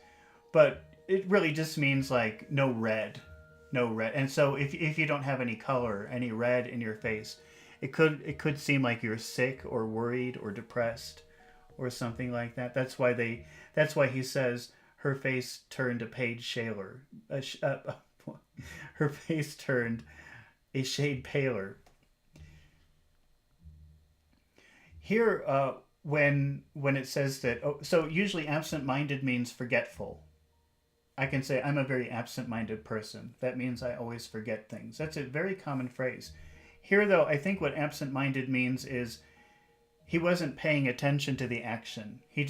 But it really just means like no red. No red. And so if you don't have any color, any red in your face, it could seem like you're sick or worried or depressed or something like that. That's why he says her face turned a page shaler. Her face turned a shade paler. Here, when it says that, so usually absent-minded means forgetful. I can say I'm a very absent-minded person. That means I always forget things. That's a very common phrase. Here, though, I think what absent-minded means is he wasn't paying attention to the action. He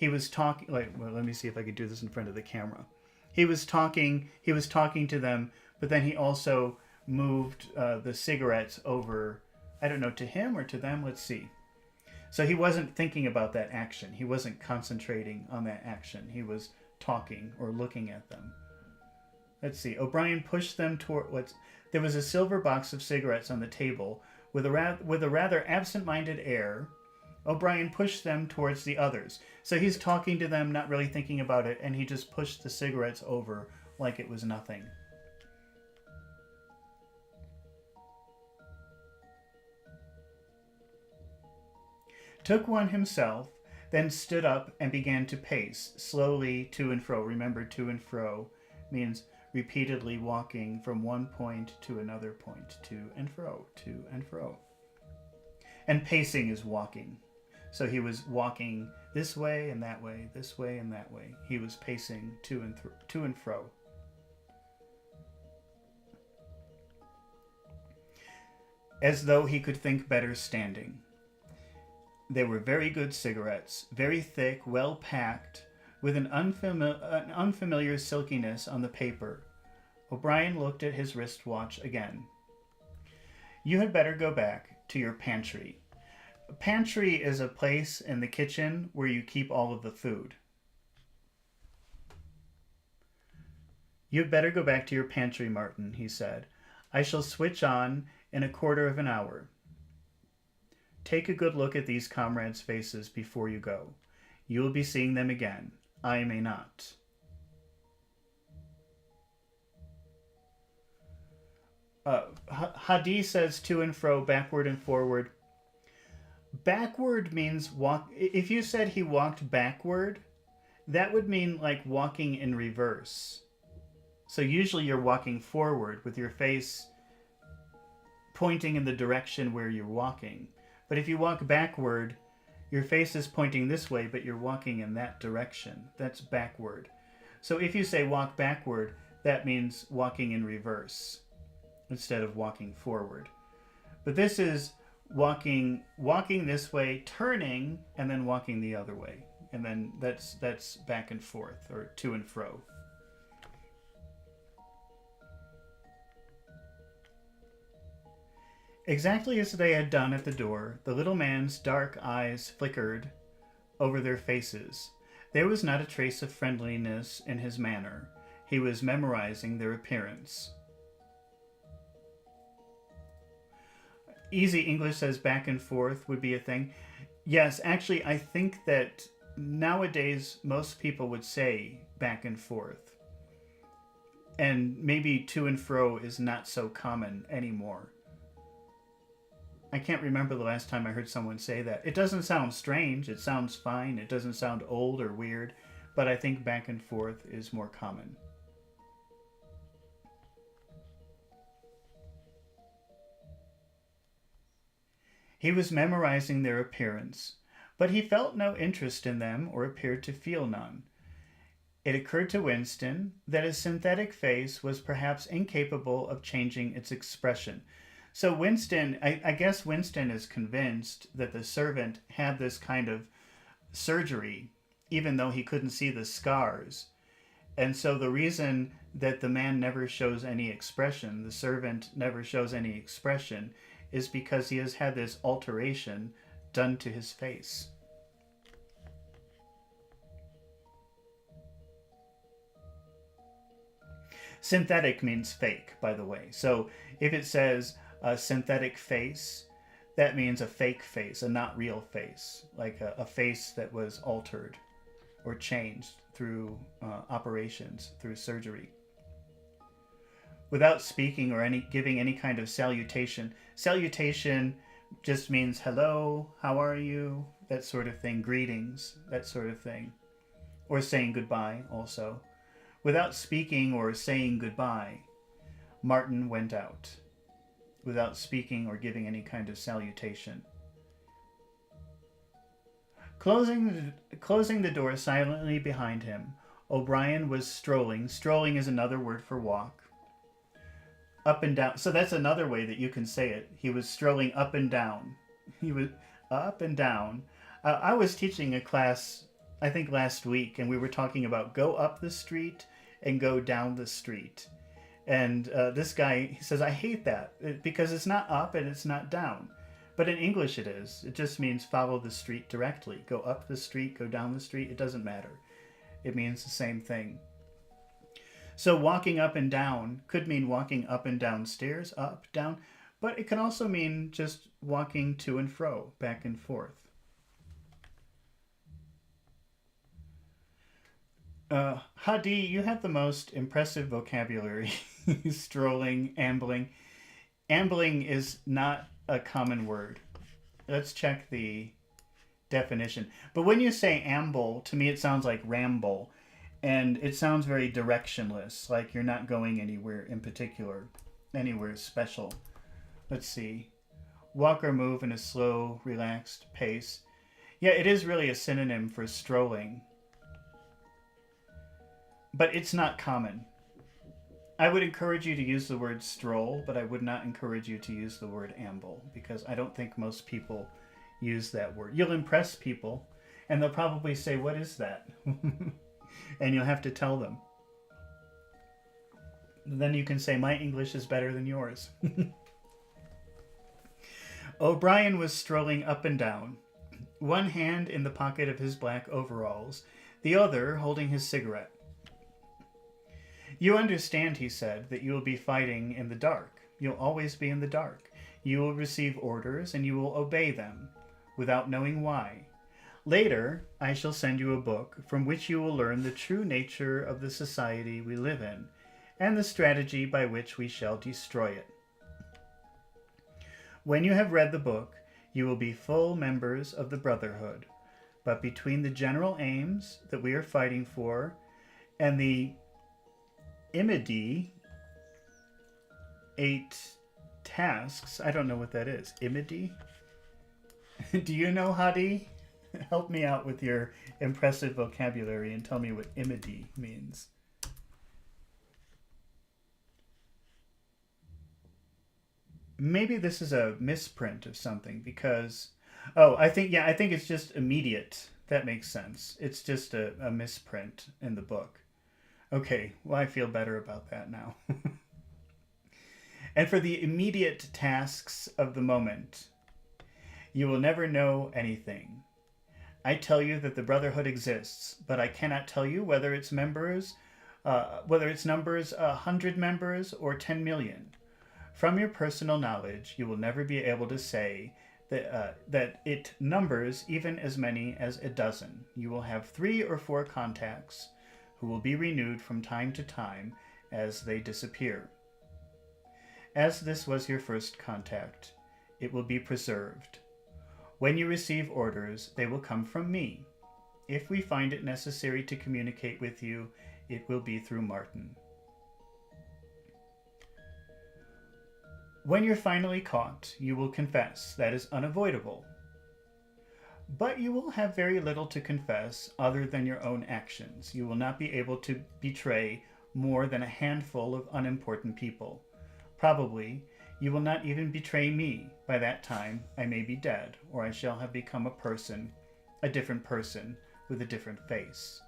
was talking, let me see if I could do this in front of the camera. He was talking to them, but then he also moved the cigarettes over, I don't know, to him or to them, let's see. So he wasn't thinking about that action. He wasn't concentrating on that action. He was talking or looking at them. Let's see. O'Brien pushed them toward there was a silver box of cigarettes on the table. With a rather absent-minded air, O'Brien pushed them towards the others. So he's talking to them, not really thinking about it, and he just pushed the cigarettes over like it was nothing. took one himself, then stood up and began to pace, slowly to and fro. Remember, to and fro means repeatedly walking from one point to another point, to and fro, to and fro. And pacing is walking. So he was walking this way and that way, this way and that way. He was pacing to and fro. As though he could think better standing. They were very good cigarettes, very thick, well packed, with an unfamiliar silkiness on the paper. O'Brien looked at his wristwatch again. You had better go back to your pantry. A pantry is a place in the kitchen where you keep all of the food. You'd better go back to your pantry, Martin, he said. I shall switch on in a quarter of an hour. Take a good look at these comrades' faces before you go. You will be seeing them again. I may not. Hadi says to and fro, backward and forward. Backward means walk. If you said he walked backward, that would mean like walking in reverse. So usually you're walking forward with your face pointing in the direction where you're walking. But if you walk backward, your face is pointing this way, but you're walking in that direction. That's backward. So if you say walk backward, that means walking in reverse instead of walking forward. But this is walking this way, turning, and then walking the other way. And then that's back and forth, or to and fro. Exactly as they had done at the door, the little man's dark eyes flickered over their faces. There was not a trace of friendliness in his manner. He was memorizing their appearance. Easy English says back and forth would be a thing. Yes, actually, I think that nowadays most people would say back and forth. And maybe to and fro is not so common anymore. I can't remember the last time I heard someone say that. It doesn't sound strange. It sounds fine. It doesn't sound old or weird. But I think back and forth is more common. He was memorizing their appearance, but he felt no interest in them or appeared to feel none. It occurred to Winston that his synthetic face was perhaps incapable of changing its expression. So Winston, I guess Winston is convinced that the servant had this kind of surgery, even though he couldn't see the scars. And so the reason that the man never shows any expression, the servant never shows any expression, is because he has had this alteration done to his face. Synthetic means fake, by the way. So if it says a synthetic face, that means a fake face, a not real face, like a face that was altered or changed through operations, through surgery. Without speaking or giving any kind of salutation. Salutation just means hello, how are you, that sort of thing, greetings, that sort of thing. Or saying goodbye also. Without speaking or saying goodbye, Martin went out. Without speaking or giving any kind of salutation. Closing the door silently behind him, O'Brien was strolling. Strolling is another word for walk. Up and down. So that's another way that you can say it. He was strolling up and down. He was up and down. I was teaching a class, I think last week, and we were talking about go up the street and go down the street. And this guy, he says, I hate that because it's not up and it's not down. But in English it is. It just means follow the street directly. Go up the street, go down the street. It doesn't matter. It means the same thing. So walking up and down could mean walking up and down stairs, up, down. But it can also mean just walking to and fro, back and forth. Hadi, you have the most impressive vocabulary. Strolling, ambling. Ambling is not a common word. Let's check the definition. But when you say amble, to me it sounds like ramble. And it sounds very directionless, like you're not going anywhere in particular, anywhere special. Let's see. Walk or move in a slow, relaxed pace. Yeah, it is really a synonym for strolling. But it's not common. I would encourage you to use the word stroll, but I would not encourage you to use the word amble, because I don't think most people use that word. You'll impress people, and they'll probably say, "What is that?" And you'll have to tell them. Then you can say, "My English is better than yours." O'Brien was strolling up and down, one hand in the pocket of his black overalls, the other holding his cigarette. "You understand," he said, "that you will be fighting in the dark. You'll always be in the dark. You will receive orders, and you will obey them, without knowing why. Later, I shall send you a book from which you will learn the true nature of the society we live in, and the strategy by which we shall destroy it. When you have read the book, you will be full members of the Brotherhood. But between the general aims that we are fighting for and the immediate tasks," I don't know what that is. Immediate? Do you know, Hadi? Help me out with your impressive vocabulary and tell me what immediate means. Maybe this is a misprint of something because... Oh, I think it's just immediate. That makes sense. It's just a misprint in the book. Okay, well, I feel better about that now. "And for the immediate tasks of the moment, you will never know anything. I tell you that the Brotherhood exists, but I cannot tell you whether its numbers 100 members or 10 million. From your personal knowledge, you will never be able to say that it numbers even as many as a dozen. You will have 3 or 4 contacts who will be renewed from time to time as they disappear. As this was your first contact, it will be preserved. When you receive orders, they will come from me. If we find it necessary to communicate with you, it will be through Martin. When you're finally caught, you will confess. That is unavoidable. But you will have very little to confess other than your own actions. You will not be able to betray more than a handful of unimportant people. Probably, you will not even betray me. By that time, I may be dead, or I shall have become a different person, with a different face."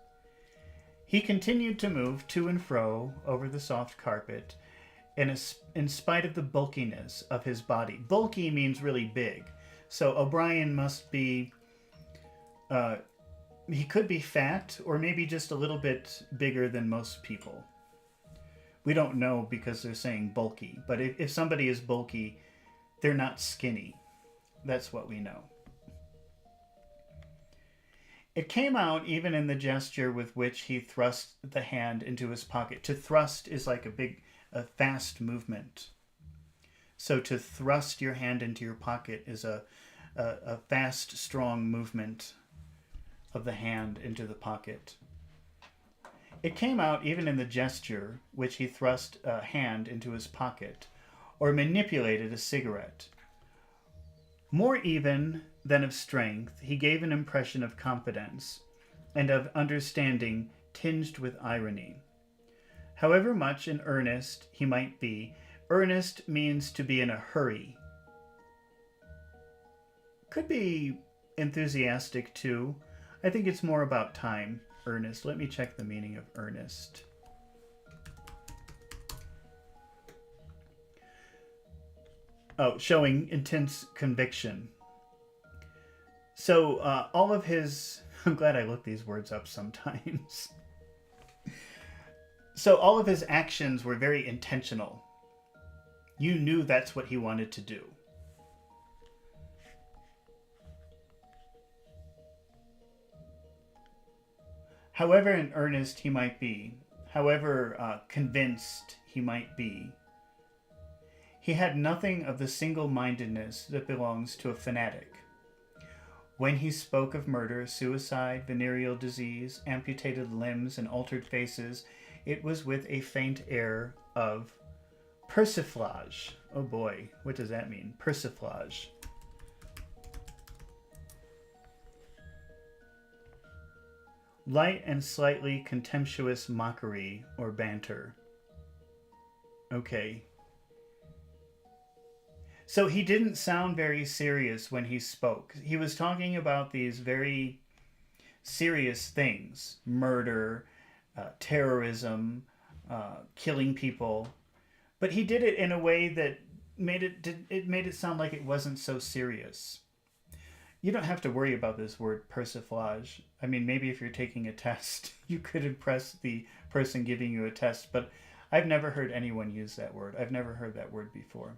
He continued to move to and fro over the soft carpet, in spite of the bulkiness of his body. Bulky means really big. So O'Brien must be... he could be fat, or maybe just a little bit bigger than most people. We don't know because they're saying bulky. But if somebody is bulky, they're not skinny. That's what we know. It came out even in the gesture with which he thrust the hand into his pocket. To thrust is like a fast movement. So to thrust your hand into your pocket is a fast, strong movement of the hand into the pocket. It came out even in the gesture which he thrust a hand into his pocket or manipulated a cigarette. More even than of strength, he gave an impression of confidence and of understanding tinged with irony. However much in earnest he might be, earnest means to be in a hurry. Could be enthusiastic too. I think it's more about time. Earnest. Let me check the meaning of earnest. Oh, showing intense conviction. So all of his... I'm glad I look these words up sometimes. So all of his actions were very intentional. You knew that's what he wanted to do. However in earnest he might be, however convinced he might be, he had nothing of the single-mindedness that belongs to a fanatic. When he spoke of murder, suicide, venereal disease, amputated limbs, and altered faces, it was with a faint air of persiflage. Oh boy, what does that mean? Persiflage. Light and slightly contemptuous mockery or banter. Okay. So he didn't sound very serious when he spoke. He was talking about these very serious things. Murder, terrorism, killing people. But he did it in a way that made it sound like it wasn't so serious. You don't have to worry about this word persiflage. I mean, maybe if you're taking a test, you could impress the person giving you a test, but I've never heard anyone use that word. I've never heard that word before.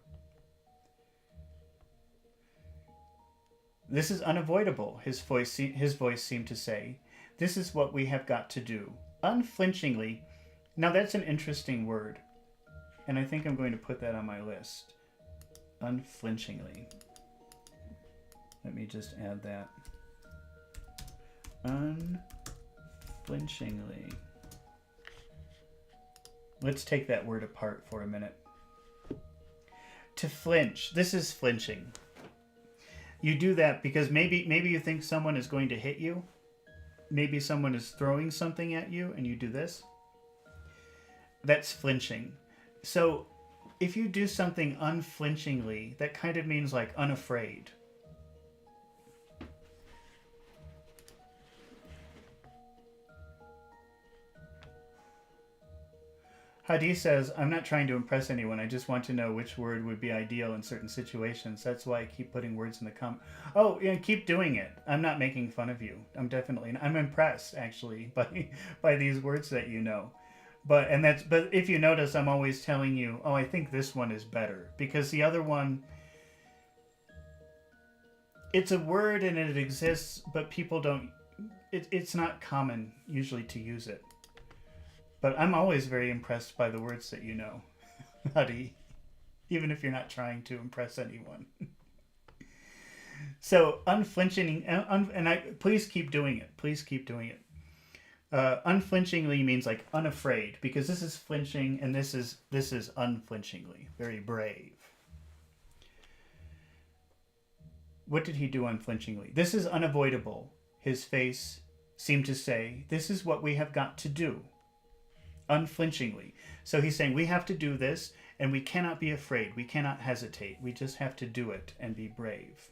This is unavoidable, his voice seemed to say. This is what we have got to do. Unflinchingly. Now that's an interesting word, and I think I'm going to put that on my list. Unflinchingly. Let me just add that. Unflinchingly. Let's take that word apart for a minute. To flinch. This is flinching. You do that because maybe you think someone is going to hit you. Maybe someone is throwing something at you and you do this. That's flinching. So if you do something unflinchingly, that kind of means like unafraid. Hadi says, I'm not trying to impress anyone. I just want to know which word would be ideal in certain situations. That's why I keep putting words in the comment. Oh, yeah, keep doing it. I'm not making fun of you. I'm definitely, I'm impressed actually by these words that you know. But if you notice, I'm always telling you, oh, I think this one is better because the other one, it's a word and it exists, but people don't, it's not common usually to use it. But I'm always very impressed by the words that you know, Hadi, even if you're not trying to impress anyone. So unflinching, please keep doing it. Please keep doing it. Unflinchingly means like unafraid, because this is flinching and this is unflinchingly, very brave. What did he do unflinchingly? This is unavoidable. His face seemed to say, this is what we have got to do. Unflinchingly. So he's saying we have to do this and we cannot be afraid. We cannot hesitate. We just have to do it and be brave.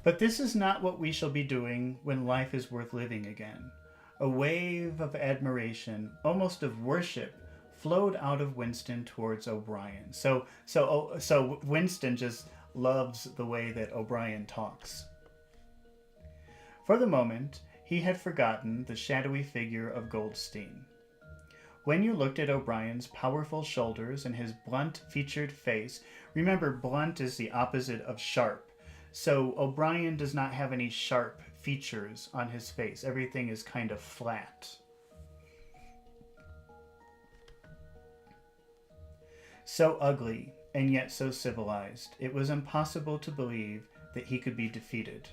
But this is not what we shall be doing when life is worth living again. A wave of admiration, almost of worship, flowed out of Winston towards O'Brien. So Winston just loves the way that O'Brien talks. For the moment, he had forgotten the shadowy figure of Goldstein. When you looked at O'Brien's powerful shoulders and his blunt-featured face, remember blunt is the opposite of sharp. So O'Brien does not have any sharp features on his face. Everything is kind of flat. So ugly, and yet so civilized, it was impossible to believe that he could be defeated.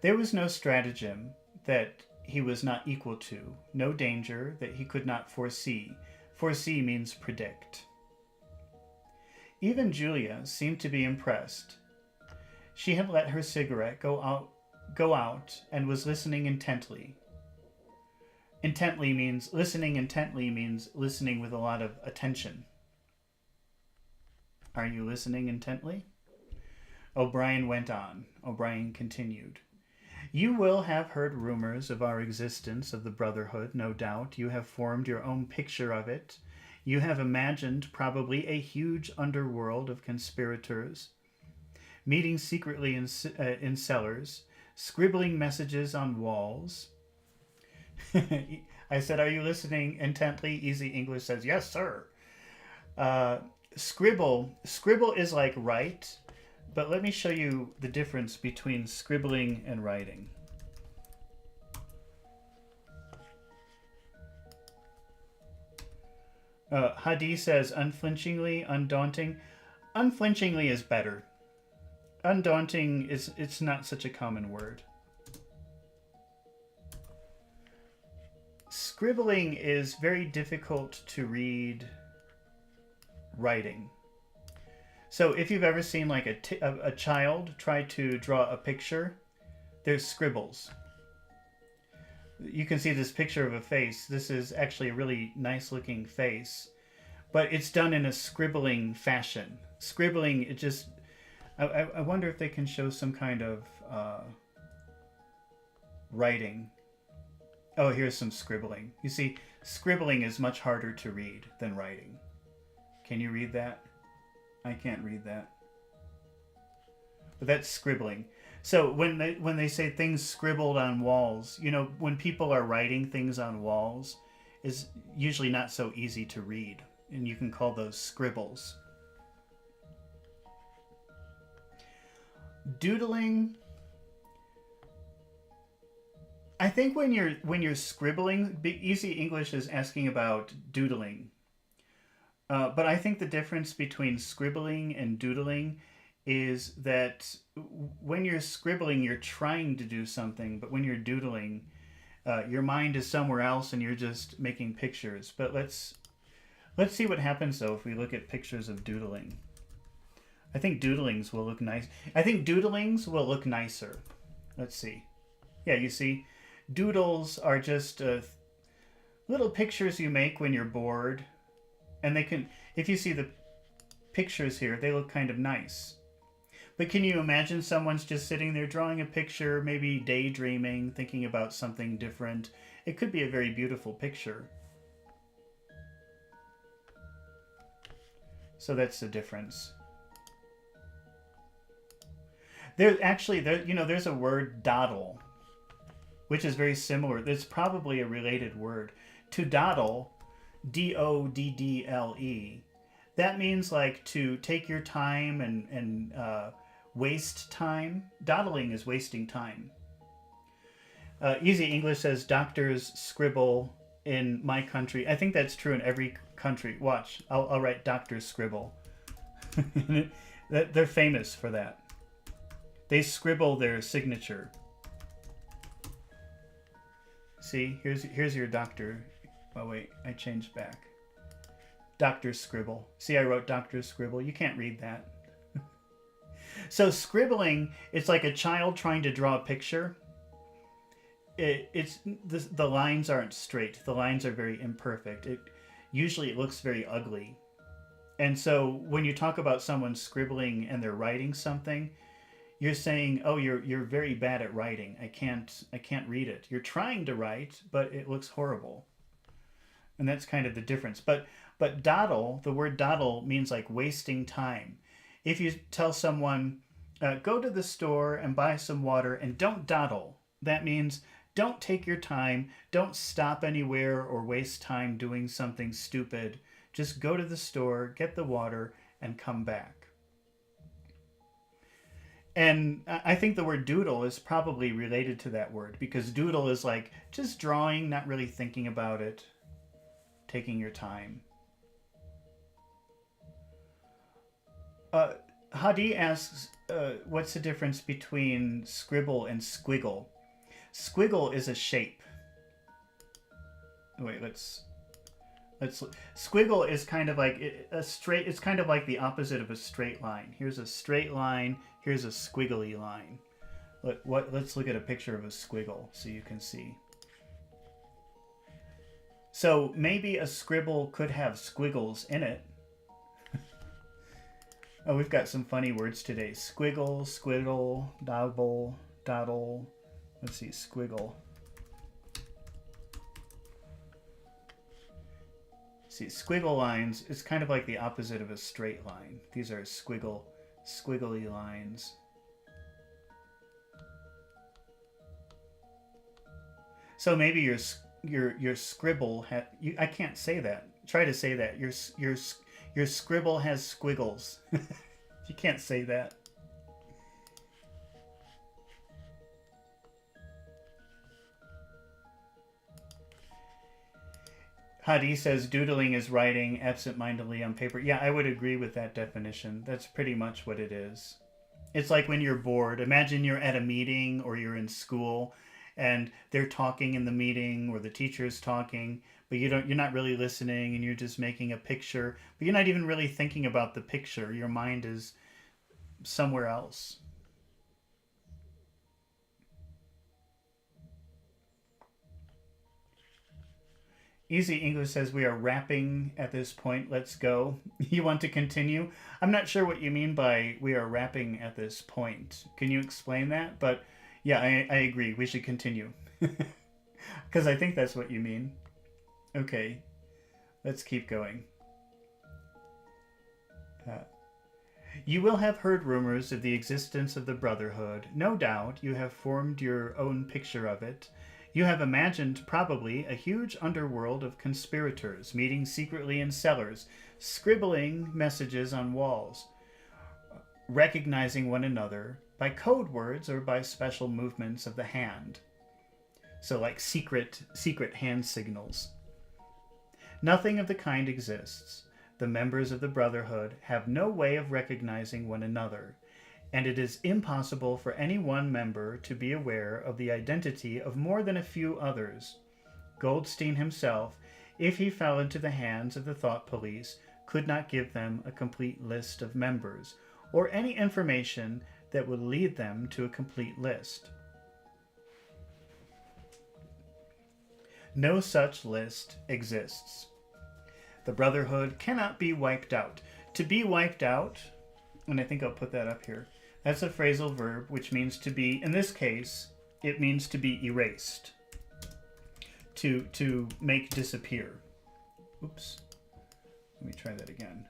There was no stratagem that he was not equal to, no danger that he could not foresee. Foresee means predict. Even Julia seemed to be impressed. She had let her cigarette go out and was listening intently. Listening intently means listening with a lot of attention. Are you listening intently? O'Brien went on. O'Brien continued. You will have heard rumors of our existence of the Brotherhood, no doubt. You have formed your own picture of it. You have imagined probably a huge underworld of conspirators, meeting secretly in cellars, scribbling messages on walls. I said, are you listening intently? Easy English says, yes, sir. Scribble is like write, but let me show you the difference between scribbling and writing. Hadi says unflinchingly, undaunting. Unflinchingly is better. Undaunting is it's not such a common word. Scribbling is very difficult to read writing. So if you've ever seen like a child try to draw a picture, there's scribbles. You can see this picture of a face. This is actually a really nice looking face, but it's done in a scribbling fashion. Scribbling, it just, I wonder if they can show some kind of writing. Oh, here's some scribbling. You see, scribbling is much harder to read than writing. Can you read that? I can't read that. But that's scribbling. So when they say things scribbled on walls, you know, when people are writing things on walls, is usually not so easy to read, and you can call those scribbles. Doodling. I think when you're scribbling, Easy English is asking about doodling. But I think the difference between scribbling and doodling is that when you're scribbling, you're trying to do something, but when you're doodling, your mind is somewhere else and you're just making pictures. But let's see what happens though if we look at pictures of doodling. I think doodlings will look nice. I think doodlings will look nicer. Let's see. Yeah, you see, doodles are just little pictures you make when you're bored, and they can, if you see the pictures here, they look kind of nice. But can you imagine someone's just sitting there drawing a picture, maybe daydreaming, thinking about something different? It could be a very beautiful picture. So that's the difference. There's a word dawdle, which is very similar. It's probably a related word. To dawdle, D-O-D-D-L-E. That means like to take your time and waste time. Dawdling is wasting time. Easy English says doctors scribble in my country. I think that's true in every country. Watch, I'll write doctors scribble. They're famous for that. They scribble their signature. See, here's your doctor. Oh wait, I changed back. Doctor scribble. See, I wrote doctor scribble. You can't read that. So scribbling, it's like a child trying to draw a picture. The lines aren't straight. The lines are very imperfect. Usually it looks very ugly. And so when you talk about someone scribbling and they're writing something, you're saying, "Oh, you're very bad at writing. I can't read it." You're trying to write, but it looks horrible. And that's kind of the difference. But dawdle, the word dawdle means like wasting time. If you tell someone, go to the store and buy some water and don't dawdle, that means don't take your time, don't stop anywhere or waste time doing something stupid. Just go to the store, get the water, and come back. And I think the word doodle is probably related to that word, because doodle is like just drawing, not really thinking about it, taking your time. Hadi asks, what's the difference between scribble and squiggle? Squiggle is a shape. Wait, let's squiggle is kind of like a straight. It's kind of like the opposite of a straight line. Here's a straight line. Here's a squiggly line. Let's look at a picture of a squiggle so you can see. So maybe a scribble could have squiggles in it. Oh, we've got some funny words today. Squiggle, squiddle, dawdle, dawdle. Let's see, squiggle. See, squiggle lines is kind of like the opposite of a straight line. These are squiggly lines. So maybe your scribble I can't say that. Try to say that. Your scribble has squiggles. You can't say that. Hadi says doodling is writing absent-mindedly on paper. Yeah, I would agree with that definition. That's pretty much what it is. It's like when you're bored. Imagine you're at a meeting or you're in school and they're talking in the meeting or the teacher's talking, but you're not really listening and you're just making a picture, but you're not even really thinking about the picture. Your mind is somewhere else. Easy English says we are wrapping at this point. Let's go. You want to continue? I'm not sure what you mean by we are wrapping at this point. Can you explain that? But yeah, I agree. We should continue. Because I think that's what you mean. Okay, let's keep going. You will have heard rumors of the existence of the Brotherhood. No doubt you have formed your own picture of it. You have imagined, probably, a huge underworld of conspirators meeting secretly in cellars, scribbling messages on walls, recognizing one another by code words or by special movements of the hand. So like secret hand signals. Nothing of the kind exists. The members of the Brotherhood have no way of recognizing one another, and it is impossible for any one member to be aware of the identity of more than a few others. Goldstein himself, if he fell into the hands of the thought police, could not give them a complete list of members, or any information that would lead them to a complete list. No such list exists. The Brotherhood cannot be wiped out. To be wiped out, and I think I'll put that up here, that's a phrasal verb which means to be, in this case, it means to be erased. To make disappear. Oops. Let me try that again.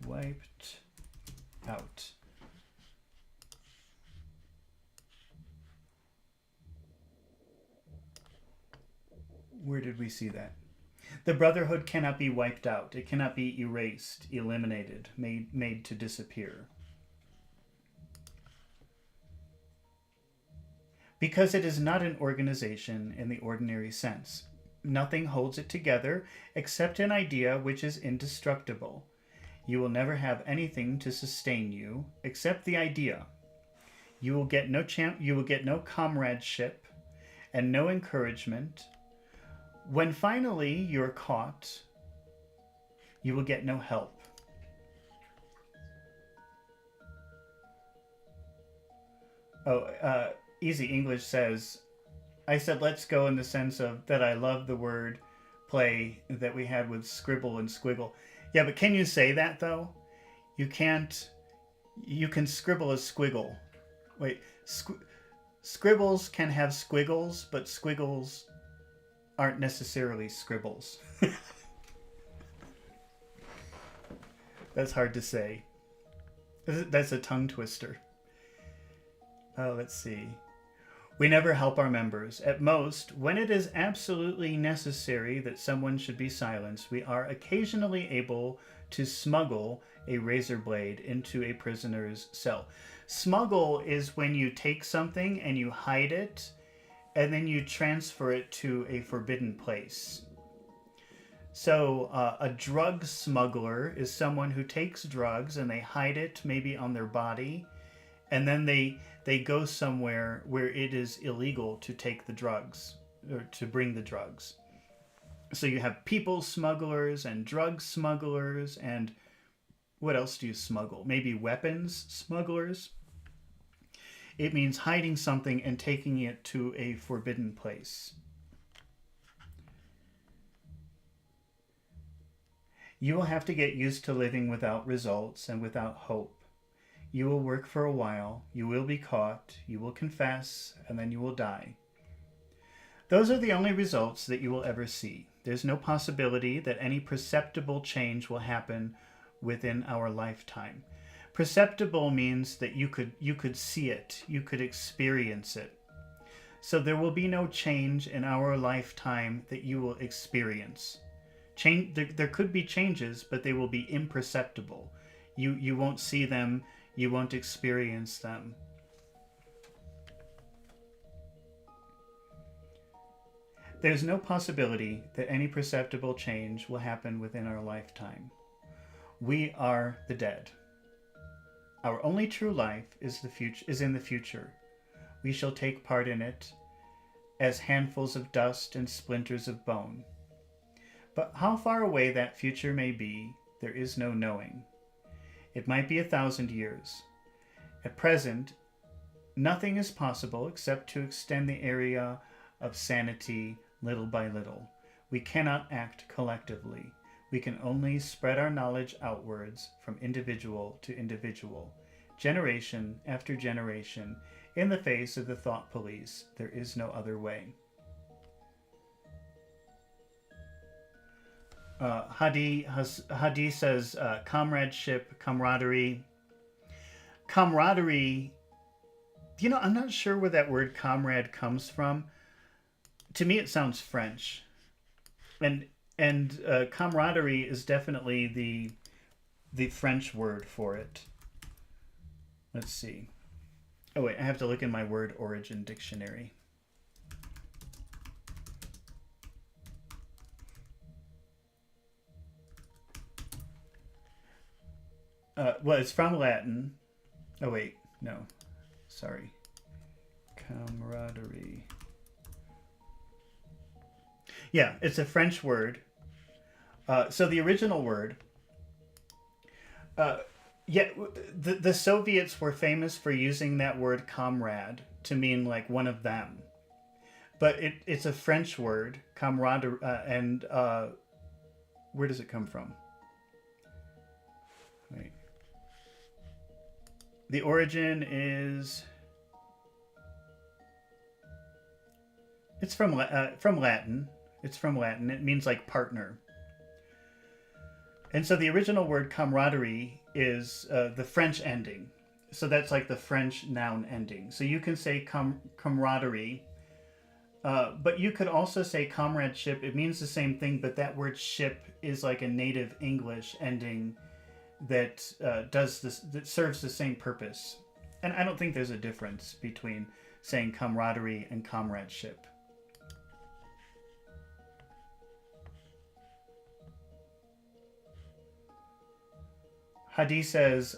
Wiped out. Where did we see that? The Brotherhood cannot be wiped out. It cannot be erased, eliminated, made to disappear. Because it is not an organization in the ordinary sense. Nothing holds it together except an idea which is indestructible. You will never have anything to sustain you except the idea. You will get no comradeship and no encouragement. When finally you're caught, you will get no help. Easy English says, I said let's go in the sense of that I love the word play that we had with scribble and squiggle. Yeah, but can you say that though? You can't. You can scribble a squiggle. Wait, scribbles can have squiggles, but squiggles aren't necessarily scribbles. That's hard to say. That's a tongue twister. Oh, let's see. We never help our members. At most, when it is absolutely necessary that someone should be silenced, we are occasionally able to smuggle a razor blade into a prisoner's cell. Smuggle is when you take something and you hide it, and then you transfer it to a forbidden place. So a drug smuggler is someone who takes drugs and they hide it maybe on their body, and then they go somewhere where it is illegal to take the drugs or to bring the drugs. So you have people smugglers and drug smugglers, and what else do you smuggle? Maybe weapons smugglers. It means hiding something and taking it to a forbidden place. You will have to get used to living without results and without hope. You will work for a while, you will be caught, you will confess, and then you will die. Those are the only results that you will ever see. There's no possibility that any perceptible change will happen within our lifetime. Perceptible means that you could see it, you could experience it. So there will be no change in our lifetime that you will experience. There could be changes, but they will be imperceptible. You won't see them, you won't experience them. There's no possibility that any perceptible change will happen within our lifetime. We are the dead. Our only true life is in the future. We shall take part in it as handfuls of dust and splinters of bone. But how far away that future may be, there is no knowing. It might be 1,000 years. At present, nothing is possible except to extend the area of sanity little by little. We cannot act collectively. We can only spread our knowledge outwards from individual to individual, generation after generation. In the face of the thought police, there is no other way. Hadi says comradeship, camaraderie. Camaraderie, I'm not sure where that word comrade comes from. To me, it sounds French. And camaraderie is definitely the French word for it. Let's see. Oh wait, I have to look in my word origin dictionary. Well, it's from Latin. Oh wait, no. Sorry. Camaraderie. Yeah, it's a French word. So the original word, the Soviets were famous for using that word comrade to mean like one of them. But it's a French word, camaraderie, and where does it come from? Wait. The origin is... It's from Latin. It's from Latin. It means like partner. And so the original word camaraderie is the French ending. So that's like the French noun ending. So you can say camaraderie, but you could also say comradeship. It means the same thing, but that word ship is like a native English ending that that serves the same purpose. And I don't think there's a difference between saying camaraderie and comradeship. Hadi says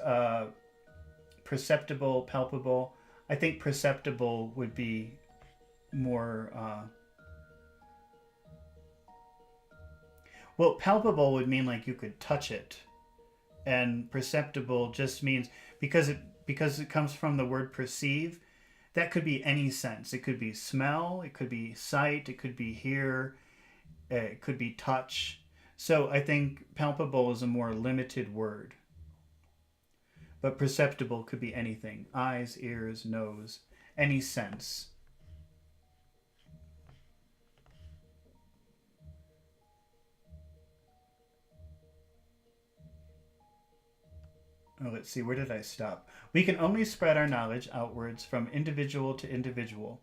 perceptible, palpable. I think perceptible would be more... Well, palpable would mean like you could touch it. And perceptible just means... Because it comes from the word perceive, that could be any sense. It could be smell, it could be sight, it could be hear, it could be touch. So I think palpable is a more limited word. But perceptible could be anything. Eyes, ears, nose, any sense. Oh, let's see, where did I stop? We can only spread our knowledge outwards from individual to individual,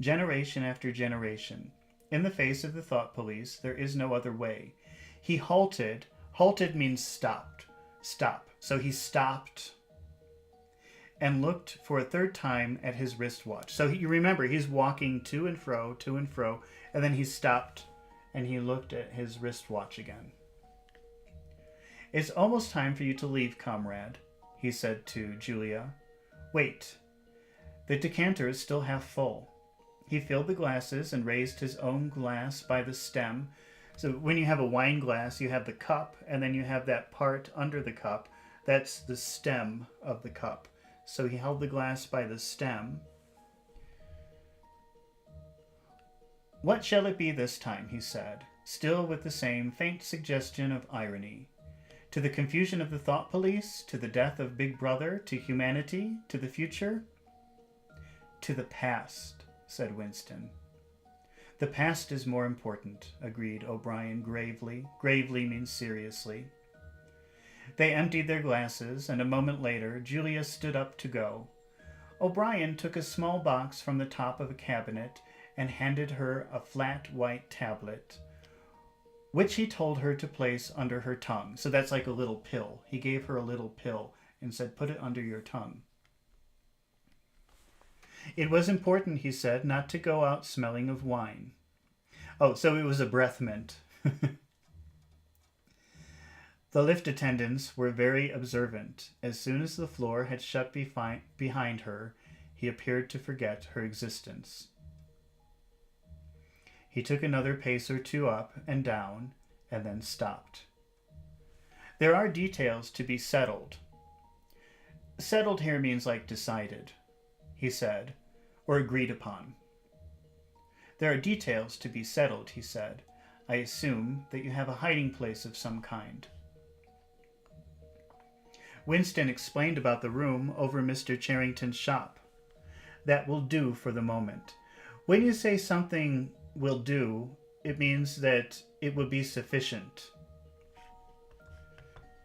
generation after generation. In the face of the thought police, there is no other way. He halted. Halted means stopped. Stop. So he stopped and looked for a third time at his wristwatch. So you remember, he's walking to and fro, and then he stopped and he looked at his wristwatch again. It's almost time for you to leave, comrade, he said to Julia. Wait. The decanter is still half full. He filled the glasses and raised his own glass by the stem. So when you have a wine glass, you have the cup, and then you have that part under the cup. That's the stem of the cup. So he held the glass by the stem. What shall it be this time, he said, still with the same faint suggestion of irony. To the confusion of the thought police, to the death of Big Brother, to humanity, to the future? To the past, said Winston. The past is more important, agreed O'Brien gravely. Gravely means seriously. They emptied their glasses, and a moment later, Julia stood up to go. O'Brien took a small box from the top of a cabinet and handed her a flat white tablet, which he told her to place under her tongue. So that's like a little pill. He gave her a little pill and said, put it under your tongue. It was important, he said, not to go out smelling of wine. Oh, so it was a breath mint. The lift attendants were very observant. As soon as the floor had shut behind her, he appeared to forget her existence. He took another pace or two up and down, and then stopped. There are details to be settled. Settled here means like decided, he said, or agreed upon. There are details to be settled, he said. I assume that you have a hiding place of some kind. Winston explained about the room over Mr. Charrington's shop. That will do for the moment. When you say something will do, it means that it will be sufficient.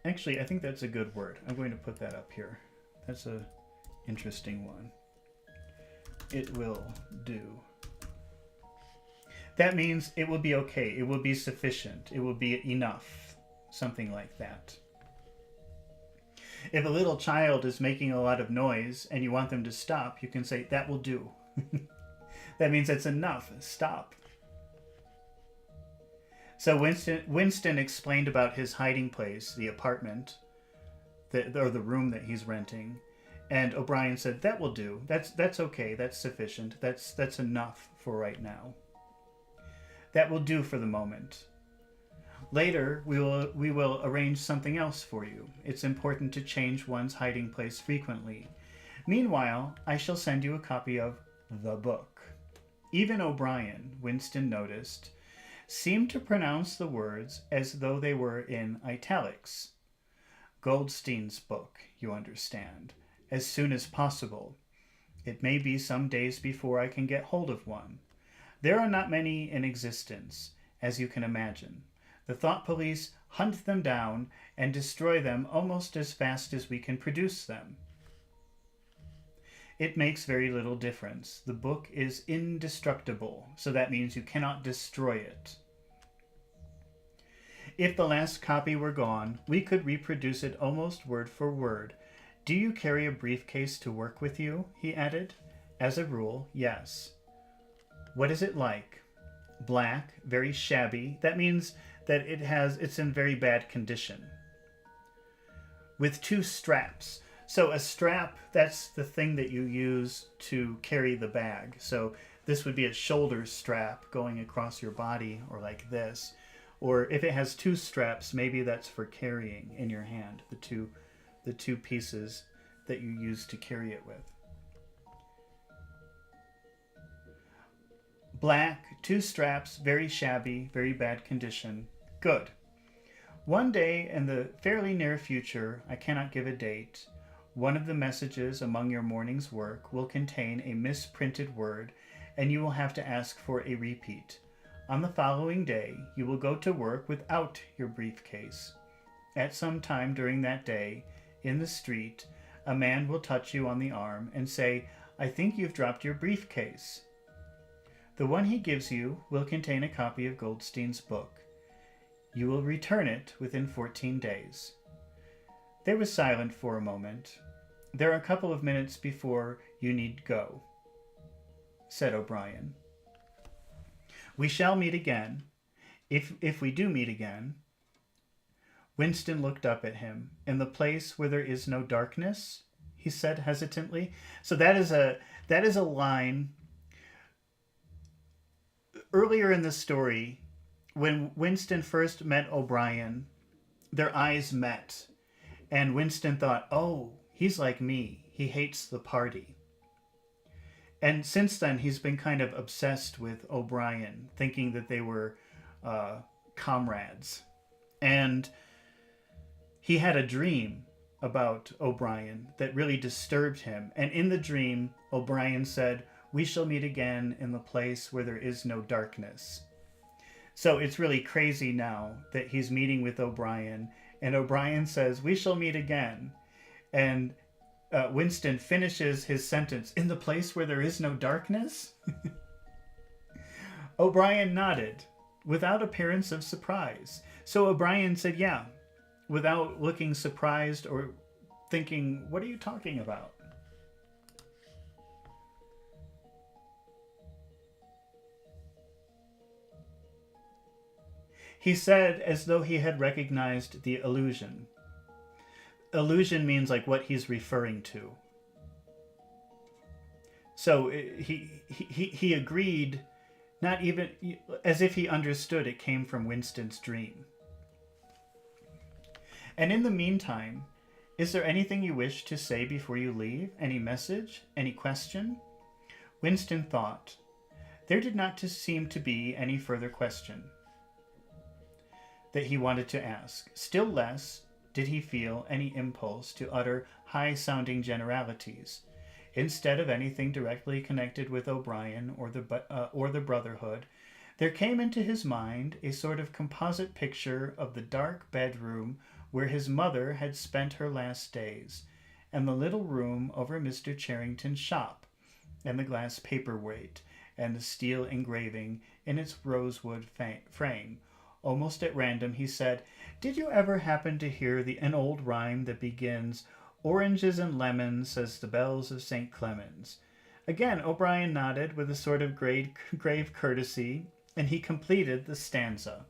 Actually, I think that's a good word. I'm going to put that up here. That's an interesting one. It will do. That means it will be okay. It will be sufficient. It will be enough. Something like that. If a little child is making a lot of noise and you want them to stop, you can say, that will do. That means it's enough. Stop. So Winston explained about his hiding place, the apartment, or the room that he's renting. And O'Brien said, that will do. That's okay. That's sufficient. That's enough for right now. That will do for the moment. Later, we will arrange something else for you. It's important to change one's hiding place frequently. Meanwhile, I shall send you a copy of the book. Even O'Brien, Winston noticed, seemed to pronounce the words as though they were in italics. Goldstein's book, you understand, as soon as possible. It may be some days before I can get hold of one. There are not many in existence, as you can imagine. The thought police hunt them down and destroy them almost as fast as we can produce them. It makes very little difference. The book is indestructible, so that means you cannot destroy it. If the last copy were gone, we could reproduce it almost word for word. Do you carry a briefcase to work with you? He added. As a rule, yes. What is it like? Black, very shabby. That means that it's in very bad condition. With 2 straps. So a strap, that's the thing that you use to carry the bag. So this would be a shoulder strap going across your body, or like this. Or if it has 2 straps, maybe that's for carrying in your hand, the two pieces that you use to carry it with. Black, 2 straps, very shabby, very bad condition. Good. One day in the fairly near future, I cannot give a date, one of the messages among your morning's work will contain a misprinted word, and you will have to ask for a repeat. On the following day, you will go to work without your briefcase. At some time during that day, in the street, a man will touch you on the arm and say, I think you've dropped your briefcase. The one he gives you will contain a copy of Goldstein's book. You will return it within 14 days. They were silent for a moment. There are a couple of minutes before you need go, said O'Brien. We shall meet again. If we do meet again. Winston looked up at him. In the place where there is no darkness, he said hesitantly. So that is a line. Earlier in the story, when Winston first met O'Brien, their eyes met. And Winston thought, oh, he's like me. He hates the party. And since then, he's been kind of obsessed with O'Brien, thinking that they were comrades. And he had a dream about O'Brien that really disturbed him. And in the dream, O'Brien said, we shall meet again in the place where there is no darkness. So it's really crazy now that he's meeting with O'Brien, and O'Brien says, we shall meet again. And Winston finishes his sentence, in the place where there is no darkness? O'Brien nodded, without appearance of surprise. So O'Brien said, yeah, without looking surprised or thinking, what are you talking about? He said as though he had recognized the illusion. Illusion means like what he's referring to. So he agreed, not even as if he understood it came from Winston's dream. And in the meantime, is there anything you wish to say before you leave? Any message? Any question? Winston thought. There did not seem to be any further question that he wanted to ask. Still less did he feel any impulse to utter high-sounding generalities. Instead of anything directly connected with O'Brien or the Brotherhood, there came into his mind a sort of composite picture of the dark bedroom where his mother had spent her last days, and the little room over Mr. Charrington's shop, and the glass paperweight, and the steel engraving in its rosewood frame. Almost at random he said, "Did you ever happen to hear an old rhyme that begins, 'Oranges and lemons, says the bells of St. Clemens'?" Again O'Brien nodded with a sort of grave courtesy, and he completed the stanza.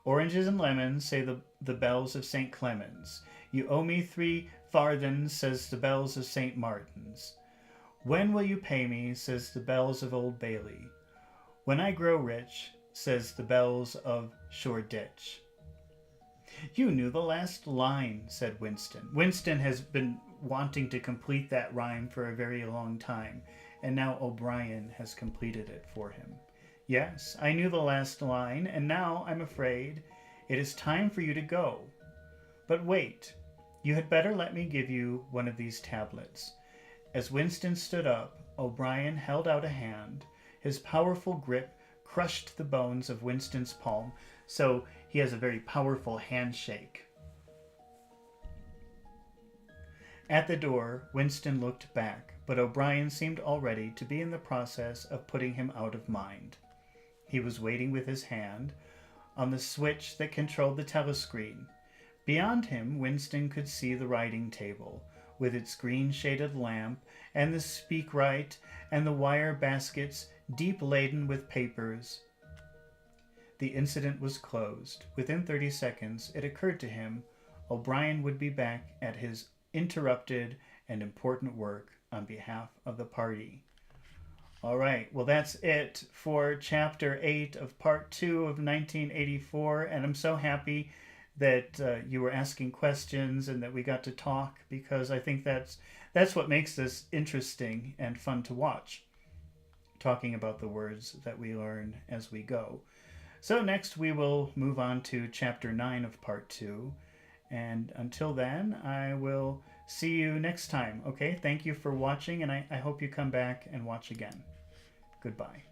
"Oranges and lemons, say the bells of St. Clemens. You owe me 3 farthings, says the bells of St. Martin's. When will you pay me, says the bells of Old Bailey. When I grow rich, says the bells of Shoreditch." "You knew the last line," said Winston. Winston has been wanting to complete that rhyme for a very long time, and now O'Brien has completed it for him. "Yes, I knew the last line, and now I'm afraid it is time for you to go. But wait, you had better let me give you one of these tablets." As Winston stood up, O'Brien held out a hand. His powerful grip crushed the bones of Winston's palm, so he has a very powerful handshake. At the door, Winston looked back, but O'Brien seemed already to be in the process of putting him out of mind. He was waiting with his hand on the switch that controlled the telescreen. Beyond him, Winston could see the writing table, with its green-shaded lamp, and the speakwrite, and the wire baskets deep laden with papers. The incident was closed. Within 30 seconds, it occurred to him O'Brien would be back at his interrupted and important work on behalf of the party. All right, well, that's it for Chapter 8 of Part 2 of 1984, and I'm so happy that you were asking questions and that we got to talk, because I think that's what makes this interesting and fun to watch, talking about the words that we learn as we go. So next we will move on to Chapter 9 of Part 2, and until then, I will see you next time. Okay, thank you for watching, and I hope you come back and watch again. Goodbye.